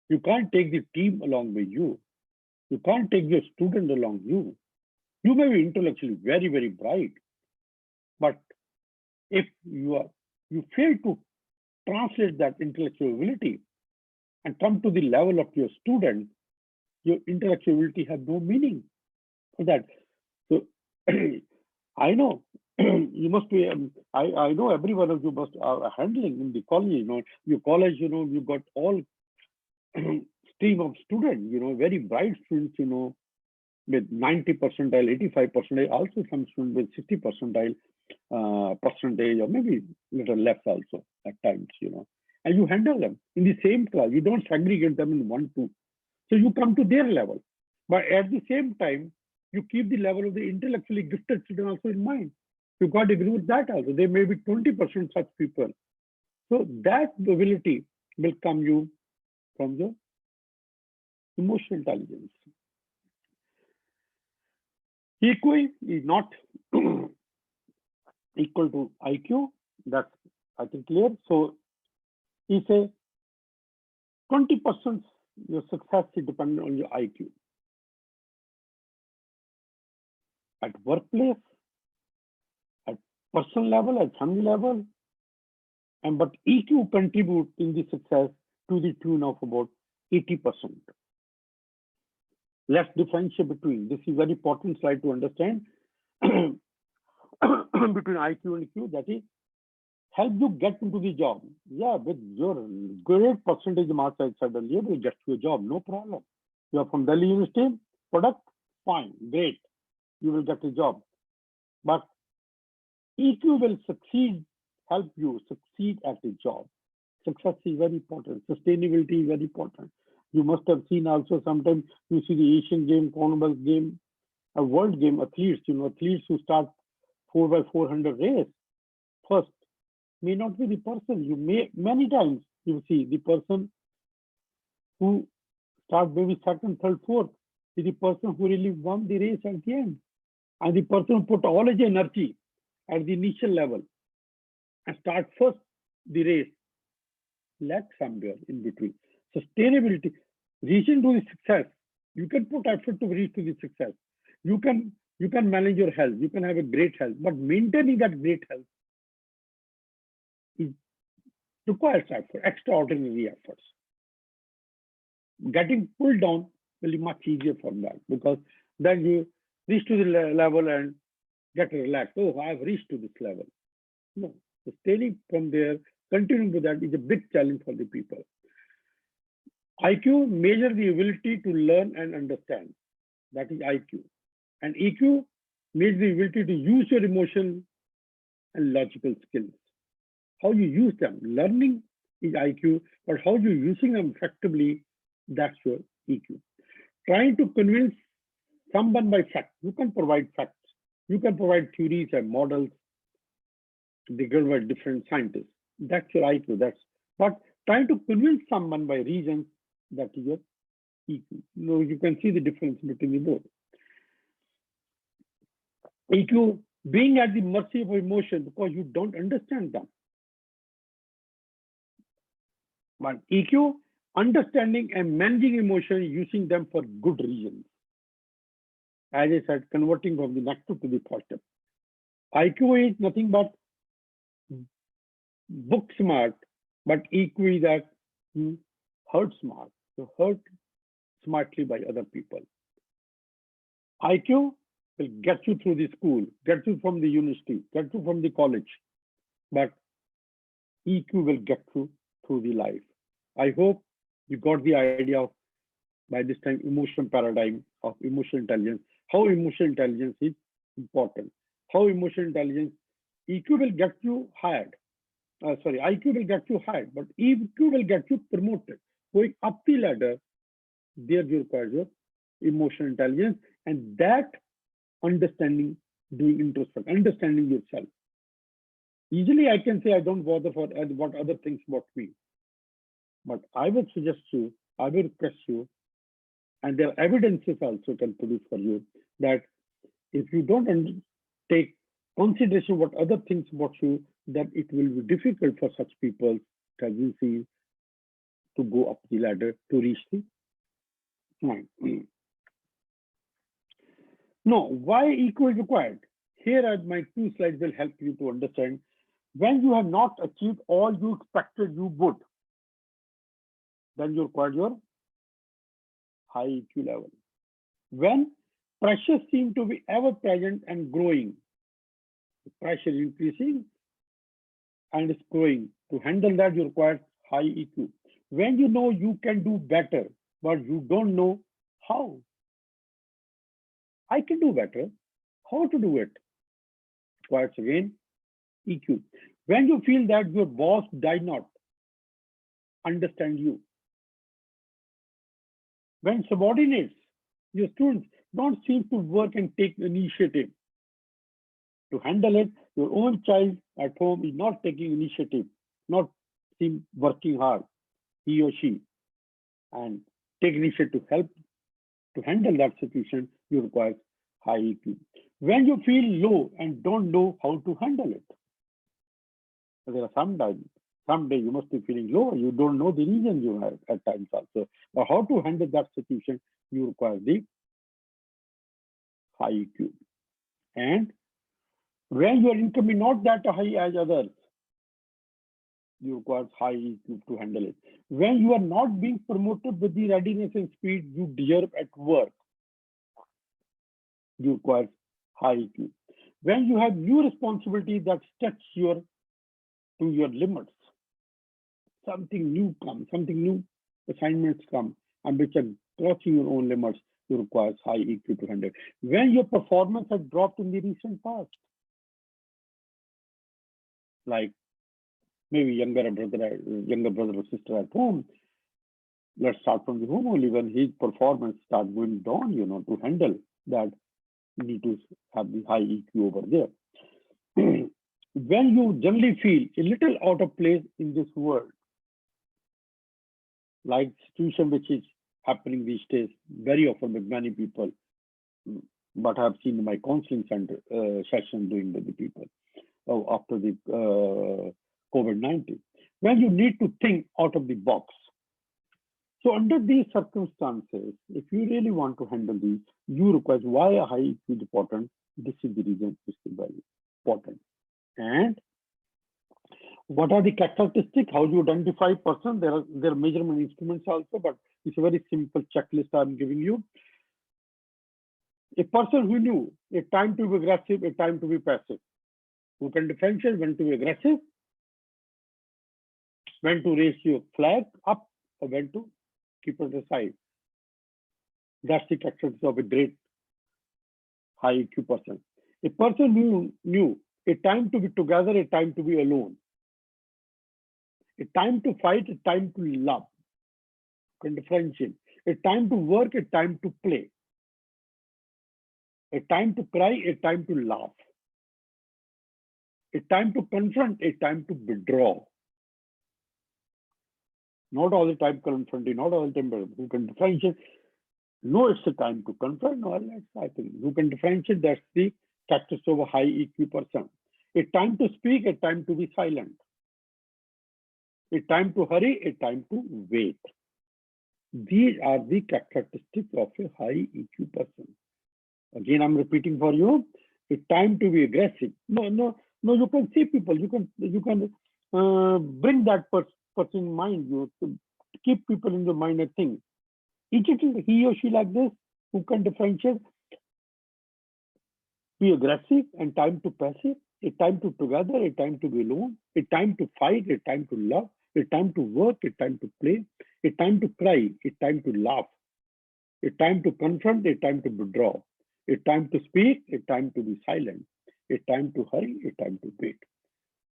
You can't take the team along with you. You can't take your student along you. You may be intellectually very, very bright, but if you fail to translate that intellectual ability and come to the level of your student, your intellectual ability has no meaning for that. So I know you must be, I know every one of you must are handling in the college, your college, you got all stream of students, very bright students, with 90 percentile, 85 percentile, also some students with 60 percentile percentage, or maybe little less also at times, and you handle them in the same class. You don't segregate them in 1, 2. So you come to their level, but at the same time, you keep the level of the intellectually gifted student also in mind. You got to agree with that also. There may be 20% such people. So that ability will come you from the emotional intelligence. EQ is not equal to IQ. That's, I think, clear. So he say 20% your success is dependent on your IQ. At workplace, at personal level, at family level, but EQ contributes in the success to the tune of about 80%. Let's differentiate between. This is very important slide to understand between IQ and EQ. That is, help you get into the job. Yeah, with your great percentage marks, I said earlier, you get to a job, no problem. You are from Delhi University, product, fine, great. you will get a job. But EQ will help you succeed at a job. Success is very important. Sustainability is very important. You must have seen also sometimes you see the Asian game, Commonwealth game, a world game, athletes, athletes who start 4x400 race first may not be the person. Many times you see the person who starts maybe second, third, fourth is the person who really won the race at the end. And the person who put all his energy at the initial level and start first the race, lag somewhere in between. Sustainability, reaching to the success, you can put effort to reach to the success. You can manage your health, you can have a great health, but maintaining that great health requires effort, extraordinary efforts. Getting pulled down will be much easier from that, because then you reach to the level and get relaxed. Oh, I've reached to this level. No, sustaining from there, continuing with that is a big challenge for the people. IQ measures the ability to learn and understand. That is IQ. And EQ measures the ability to use your emotion and logical skills. How you use them. Learning is IQ, but how you're using them effectively, that's your EQ. Trying to convince someone by facts. You can provide facts. You can provide theories and models. They given by different scientists. That's your IQ. But trying to convince someone by reasons, that is your EQ. You can see the difference between the both. EQ, being at the mercy of emotion because you don't understand them. But EQ, understanding and managing emotion, using them for good reasons. As I said, converting from the negative to the positive. IQ is nothing but book smart, but EQ is that you heard smart. You heard smartly by other people. IQ will get you through the school, get you from the university, get you from the college, but EQ will get you through the life. I hope you got the idea of, by this time, emotional paradigm of emotional intelligence, how emotional intelligence is important, how emotional intelligence, EQ will get you hired. IQ will get you hired, but EQ will get you promoted. Going up the ladder, there you require your emotional intelligence, and that understanding, doing introspection, understanding yourself. Easily I can say I don't bother for what other things about me. But I would suggest you, I will request you, and there are evidences also can produce for you, that if you don't take consideration what other things about you, that it will be difficult for such people, as you see, to go up the ladder to reach the point. No, why EQ is required? Here are my 2 slides will help you to understand. When you have not achieved all you expected you would, then you require your high EQ level. When pressure seems to be ever present and growing, the pressure is increasing and it's growing. To handle that, you require high EQ. When you know you can do better, but you don't know how. I can do better. How to do it? Requires again EQ. When you feel that your boss does not understand you. When subordinates, your students don't seem to work and take initiative to handle it, your own child at home is not taking initiative, not seem working hard, he or she, and take initiative to help to handle that situation, you require high EQ. When you feel low and don't know how to handle it, there are someday you must be feeling low, you don't know the reason you have at times also. But how to handle that situation, you require the high EQ. And when your income is not that high as others, you require high EQ to handle it. When you are not being promoted with the readiness and speed you deserve at work, you require high EQ. When you have new responsibilities that stretch to your limits, something new comes, something new assignments come, and which are crossing your own limits, you require high EQ to handle. When your performance has dropped in the recent past, like maybe younger brother or sister at home, let's start from the home only. When his performance starts going down, to handle that, you need to have the high EQ over there. When you generally feel a little out of place in this world, like situation which is happening these days very often with many people, but I've seen in my counseling center session doing with the people after the COVID-19, when you need to think out of the box. So under these circumstances, if you really want to handle these, you require why a high EQ is important. This is the reason it's very important. And what are the characteristics? How you identify person? There are measurement instruments also, but it's a very simple checklist I'm giving you. A person who knew a time to be aggressive, a time to be passive, who can differentiate when to be aggressive, when to raise your flag up, or when to keep it aside. That's the characteristics of a great high EQ person. A person who knew a time to be together, a time to be alone, a time to fight, a time to love, can differentiate, a time to work, a time to play, a time to cry, a time to laugh, a time to confront, a time to withdraw. Not all the time confronting, not all the time, but who can differentiate? No, it's a time to confront. No, I think who can differentiate? That's the characteristic of a high EQ person. A time to speak, a time to be silent. A time to hurry, a time to wait. These are the characteristics of a high EQ person. Again, I'm repeating for you. A time to be aggressive. No. You can see people. You can bring that person in mind. You keep people in your mind and think. Is it he or she like this? Who can differentiate? Be aggressive and time to passive. A time to together, a time to be alone, a time to fight, a time to love, a time to work, a time to play, a time to cry, a time to laugh, a time to confront, a time to withdraw, a time to speak, a time to be silent, a time to hurry, a time to wait.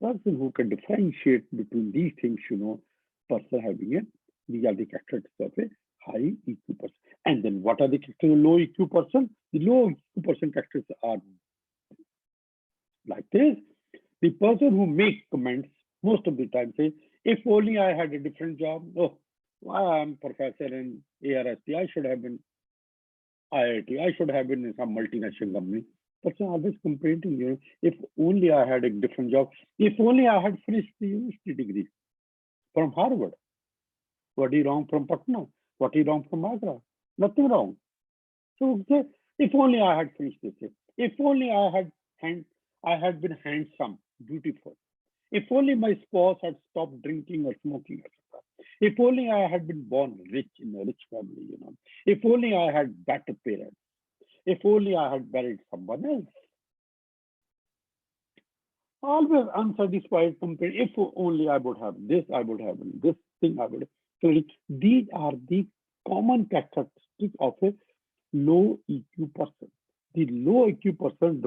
Person who can differentiate between these things, person having it, these are the characteristics of a high EQ person. And then what are the characteristics of a low EQ person? The low EQ person characteristics are like this. The person who makes comments most of the time say, if only I had a different job. Oh, I'm professor in ARST. I should have been IIT. I should have been in some multinational company. Person always complaining, if only I had a different job. If only I had finished the university degree from Harvard. What is wrong from Patna? What is wrong from Agra? Nothing wrong. So if only I had finished this. If only I had been handsome, beautiful. If only my spouse had stopped drinking or smoking, etc. If only I had been born rich in a rich family, If only I had better parents. If only I had married someone else. Always unsatisfied complaint. If only I would have this, I would have this thing, I would have. So these are the common characteristics of a low EQ person. The low EQ person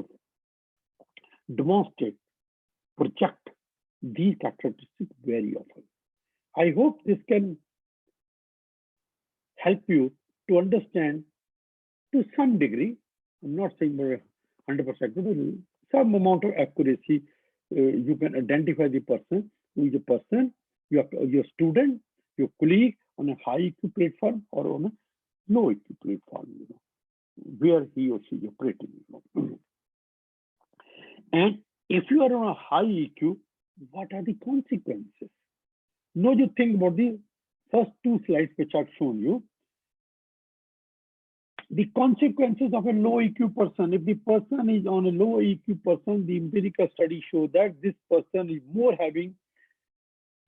demonstrate, project these characteristics very often. I hope this can help you to understand to some degree. I'm not saying 100%, but some amount of accuracy. You can identify the person who is a person, your student, your colleague on a high EQ platform or on a low EQ platform, where he or she is operating. And if you are on a high EQ, what are the consequences? Now you think about the first two slides which I've shown you. The consequences of a low EQ person. If the person is on a low EQ person, the empirical studies show that this person is more having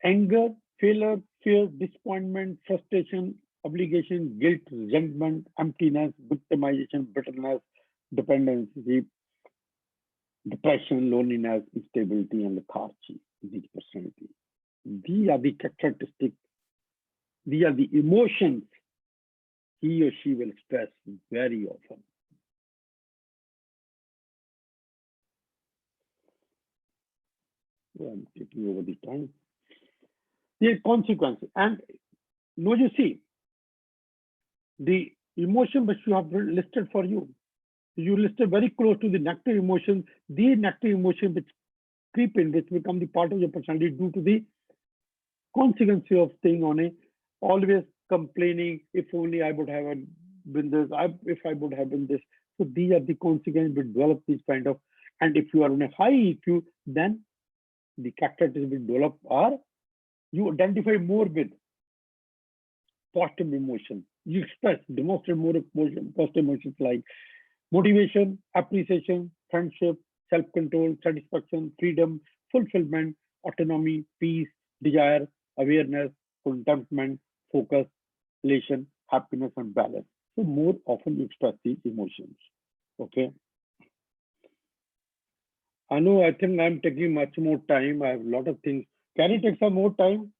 anger, failure, fear, disappointment, frustration, obligation, guilt, resentment, emptiness, victimization, bitterness, dependency, depression, loneliness, instability, and lethargy. These personality. These are the characteristics. These are the emotions he or she will express very often. I'm taking over the time. The consequences. And now you see, the emotion which you have listed for you, you listed very close to the negative emotions, the negative emotion which creep in, which become the part of your personality due to the consequence of staying on a always complaining, if only I would have been this, if I would have been this. So these are the consequences we develop these kind of, and if you are on a high EQ, then the characteristics will develop are you identify more with positive emotion. You express, demonstrate more emotion, positive emotions like motivation, appreciation, friendship, self-control, satisfaction, freedom, fulfillment, autonomy, peace, desire, awareness, contentment, focus, elation, happiness, and balance. So more often you express these emotions. Okay. I know, I think I'm taking much more time. I have a lot of things. Can you take some more time?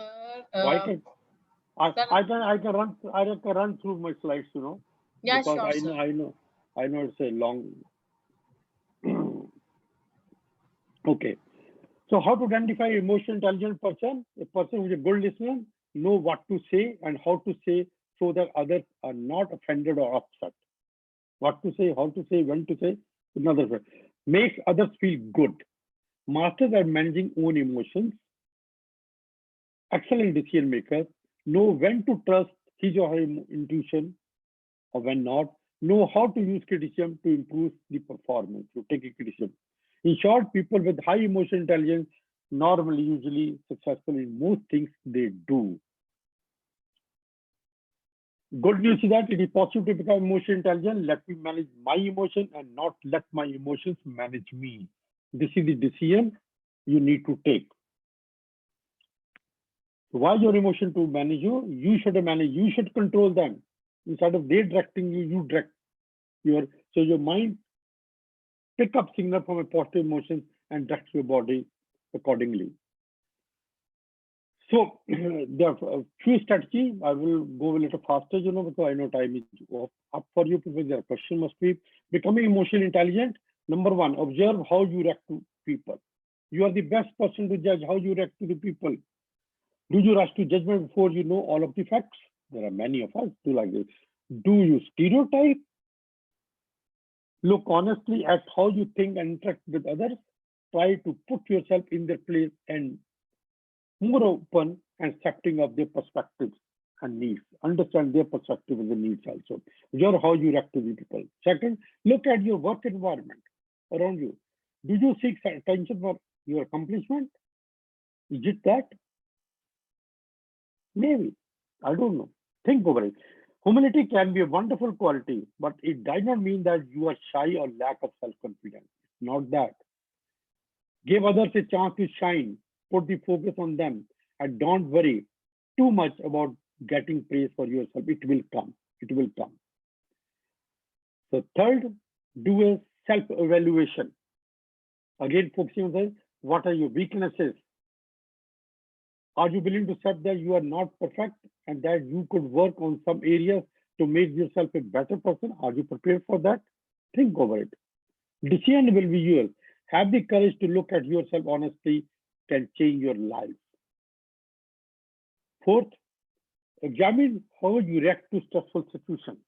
I can run through my slides, you know,
Yeah,
because
sure, sir.
I know it's a long. Okay. So how to identify emotional intelligent person? A person who is a good listener, know what to say and how to say so that others are not offended or upset. What to say, how to say, when to say, another way. Makes others feel good. Masters at managing own emotions. Excellent decision makers. Know when to trust his or her intuition or when not. Know how to use criticism to improve the performance. To take a criticism. In short, people with high emotional intelligence normally usually successful in most things they do. Good news is that it is possible to become emotionally intelligent. Let me manage my emotion and not let my emotions manage me. This is the decision you need to take. Why your emotion to manage you? You should manage, you should control them. Instead of they directing you, you direct so your mind pick up signal from a positive emotion and direct your body accordingly. So there are a few strategies. I will go a little faster, you know, because I know time is up for you because their question must be becoming emotionally intelligent. Number one, observe how you react to people. You are the best person to judge how you react to the people. Do you rush to judgment before you know all of the facts? There are many of us do like this. Do you stereotype? Look honestly at how you think and interact with others. Try to put yourself in their place and more open and accepting of their perspectives and needs. Understand their perspective and the needs also. Observe how you react to the people. Second, look at your work environment around you. Do you seek attention for your accomplishment? Is it that? Maybe. I don't know. Think over it. Humility can be a wonderful quality, but it does not mean that you are shy or lack of self-confidence. Not that. Give others a chance to shine. Put the focus on them and don't worry too much about getting praise for yourself. It will come. It will come. So third, do a self-evaluation. Again, focusing on this, what are your weaknesses? Are you willing to accept that you are not perfect and that you could work on some areas to make yourself a better person? Are you prepared for that? Think over it. Decision will be yours. Have the courage to look at yourself honestly, can change your life. Fourth, examine how you react to stressful situations.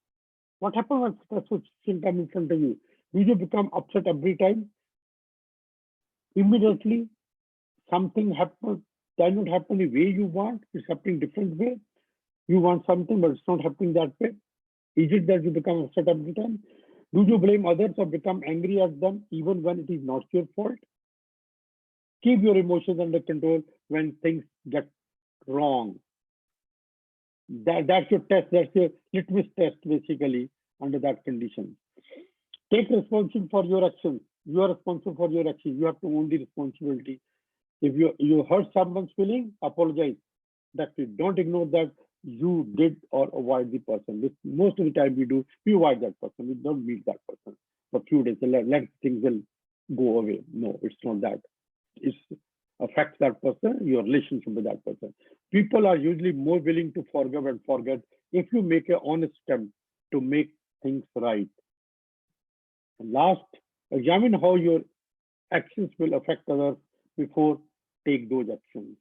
What happens when stressful situation comes in front of you? Do you become upset every time? Immediately, something happens, does not happen the way you want, it's happening different way. You want something, but it's not happening that way. Is it that you become upset every time? Do you blame others or become angry at them even when it is not your fault? Keep your emotions under control when things get wrong. That's your test, that's your litmus test basically under that condition. Take responsibility for your actions. You are responsible for your actions. You have to own the responsibility. If you hurt someone's feeling, apologize. That's it. Don't ignore that you did or avoid the person. Which most of the time we do, we avoid that person. We don't meet that person for a few days. Let things will go away. No, it's not that. It affects that person, your relationship with that person. People are usually more willing to forgive and forget if you make an honest attempt to make things right. And last, examine how your actions will affect others before take those actions.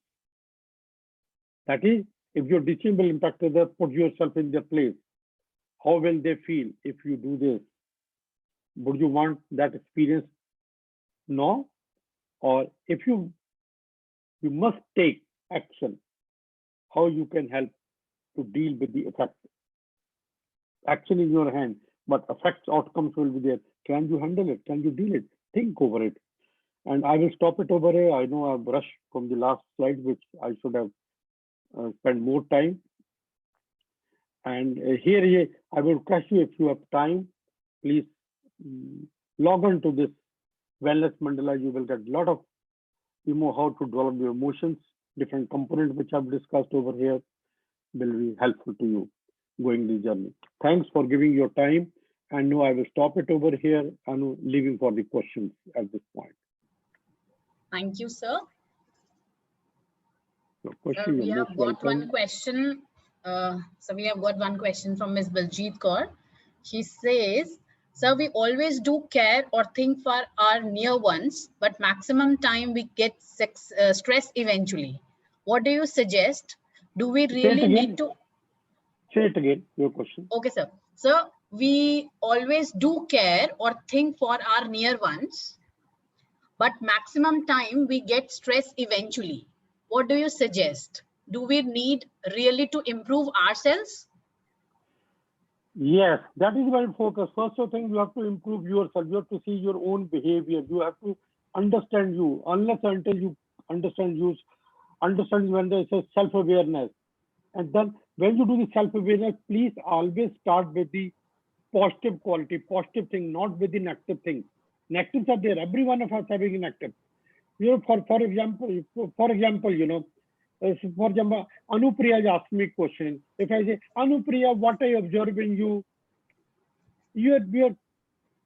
That is, if your decision will impact others, put yourself in their place. How will they feel if you do this? Would you want that experience? No. Or if you must take action, how you can help to deal with the effect. Action in your hand, but effects, outcomes will be there. Can you handle it? Can you deal it? Think over it. And I will stop it over here. I know I've rushed from the last slide, which I should have spent more time. And here, I will request you, if you have time, please log on to this Wellness Mandala. You will get a lot of, how to develop your emotions. Different components which I've discussed over here will be helpful to you going the journey. Thanks for giving your time. And now I will stop it over here and leaving for the questions at this point.
Thank you, sir.
Question,
we have got one question. So we have got one question from Ms. Baljeet Kaur. She says, sir, we always do care or think for our near ones, but maximum time we get stress eventually. What do you suggest? Do we really need to?
Say it again, your question.
Okay, sir. So we always do care or think for our near ones, but maximum time we get stress eventually. What do you suggest? Do we need really to improve ourselves?
Yes, that is my focus. First of all, you have to improve yourself. You have to see your own behavior. You have to understand you. Unless until you understand when there is a self-awareness. And then when you do the self-awareness, please always start with the positive quality, positive thing, not with the negative thing. Negatives are there. Every one of us having a negative. For example, Anupriya asked me a question. If I say, Anupriya, what I observe in you, your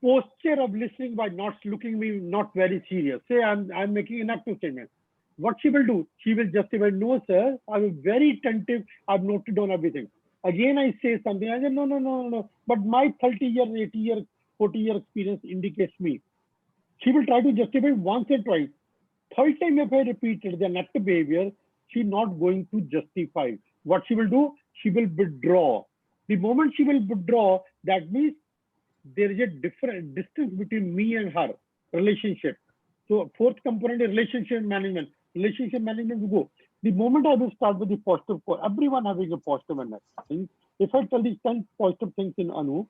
posture of listening by not looking me not very serious. Say I'm making an active statement. What she will do? She will justify, no, sir, I'm very attentive. I've noted down everything. Again, I say something. I say, no. But my 30-year, 80-year, 40-year experience indicates me. She will try to justify once or twice. Third time, if I repeated the negative behavior, she's not going to justify. What she will do? She will withdraw. The moment she will withdraw, that means there is a different distance between me and her relationship. So fourth component is relationship management. Relationship management will go. The moment I will start with the positive, everyone having a positive and negative things. If I tell the 10 positive things in Anu,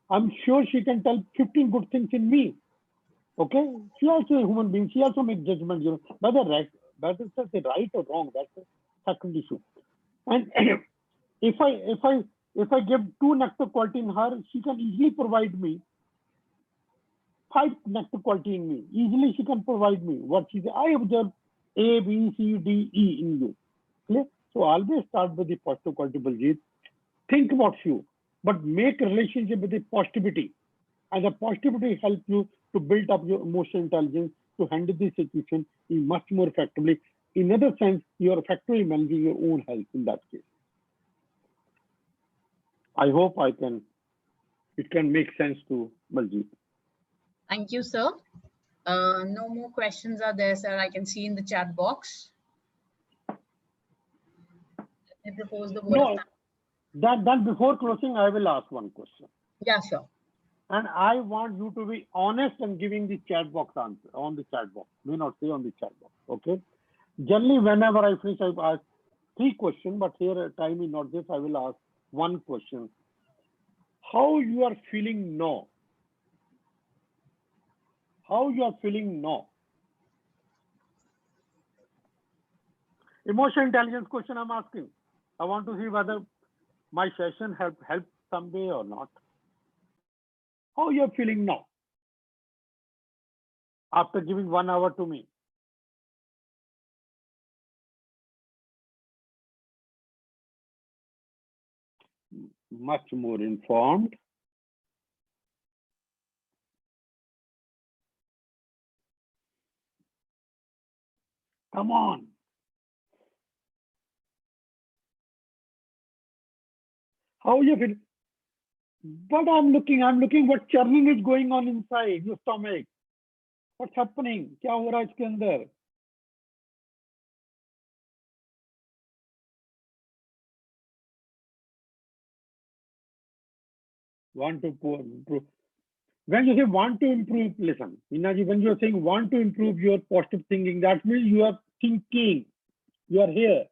I'm sure she can tell 15 good things in me. Okay, she also a human being. She also makes judgment. Whether it's right or wrong, that's a second issue. And if I give 2 negative quality in her, she can easily provide me 5 negative quality in me. Easily she can provide me what she says. I observe A, B, C, D, E in you. Clear? So always start with the positive quality, Baljeet. Think about you, but make a relationship with the positivity. And the positivity helps you to build up your emotional intelligence to handle the situation much more effectively. In other sense, you are effectively managing your own health in that case. I hope it can make sense to Baljeet.
Thank you, sir. No more questions are there, sir. I can see in the chat box. I propose the word.
Then before closing, I will ask one question.
Yeah, sure.
And I want you to be honest and giving the chat box answer on the chat box. May not say on the chat box. Okay. Generally, whenever I finish, I ask 3 questions, but here time is not this. I will ask 1 question. How you are feeling now? How you are feeling now? Emotional intelligence question I'm asking. I want to see whether my session helped some way or not. How you are feeling now? After giving 1 hour to me. Much more informed. Come on. How you feel? But I'm looking what churning is going on inside your stomach. What's happening? क्या हो रहा है इसके अंदर? Want to improve. When you say want to improve, listen, Minaji, when you're saying want to improve your positive thinking, that means you are thinking, you are here.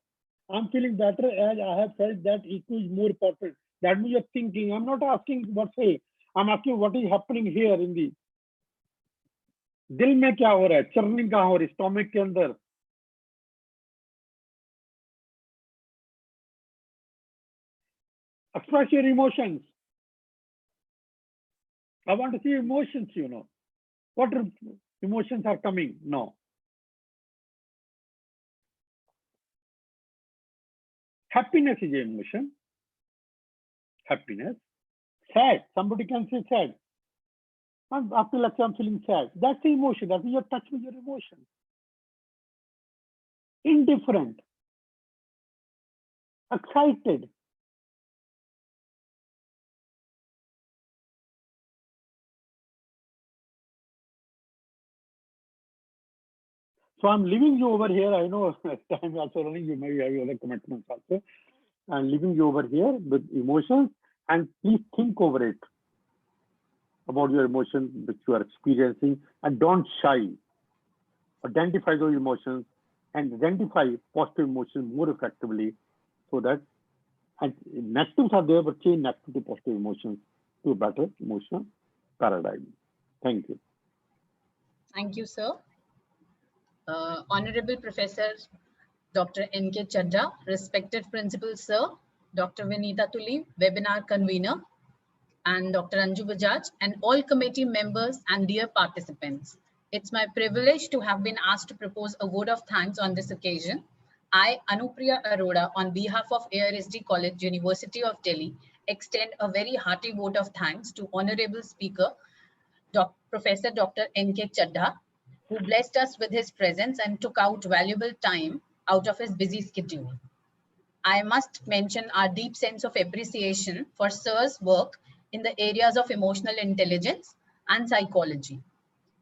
I'm feeling better as I have felt that EQ is more important. That means you're thinking. I'm not asking what say. I'm asking what is happening here in the दिल में क्या हो रहा है, churning कहाँ हो रही है, स्टोमक के अंदर. Express your emotions. I want to see emotions, you know. What emotions are coming? No. Happiness is an emotion. Happiness. Sad. Somebody can say sad. I feel like I'm feeling sad. That's the emotion. That is your touch with your emotion. Indifferent. Excited. So I'm leaving you over here. I know time is also running. You may have other commitments also. I'm leaving you over here with emotions, and please think over it about your emotions which you are experiencing, and don't shy. Identify those emotions and identify positive emotions more effectively, so that and negatives are there, but change negative to positive emotions to a better emotional paradigm. Thank you.
Thank you, sir. Honorable Professor Dr. N.K. Chadha, respected Principal Sir, Dr. Vinita Tuli, webinar convener, and Dr. Anju Bajaj, and all committee members and dear participants. It's my privilege to have been asked to propose a vote of thanks on this occasion. I, Anupriya Arora, on behalf of ARSD College, University of Delhi, extend a very hearty vote of thanks to Honorable Speaker, Professor Dr. N.K. Chadha, who blessed us with his presence and took out valuable time out of his busy schedule. I must mention our deep sense of appreciation for Sir's work in the areas of emotional intelligence and psychology.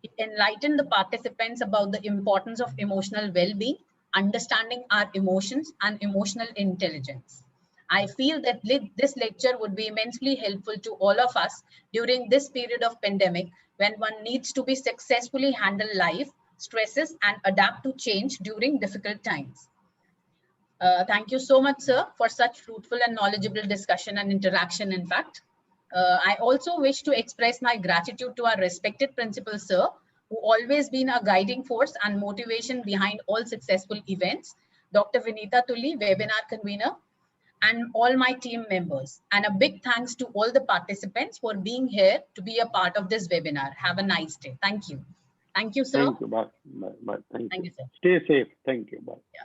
He enlightened the participants about the importance of emotional well-being, understanding our emotions, and emotional intelligence. I feel that this lecture would be immensely helpful to all of us during this period of pandemic, when one needs to be successfully handle life, stresses, and adapt to change during difficult times. Thank you so much, sir, for such fruitful and knowledgeable discussion and interaction, in fact. I also wish to express my gratitude to our respected principal, sir, who always been a guiding force and motivation behind all successful events, Dr. Vinita Tuli, webinar convener, and all my team members. And a big thanks to all the participants for being here to be a part of this webinar. Have a nice day. Thank you. Thank you, sir.
Thank you. Bye. Bye. Bye. Thank you.
You, sir.
Stay safe. Thank you. Bye.
Yeah.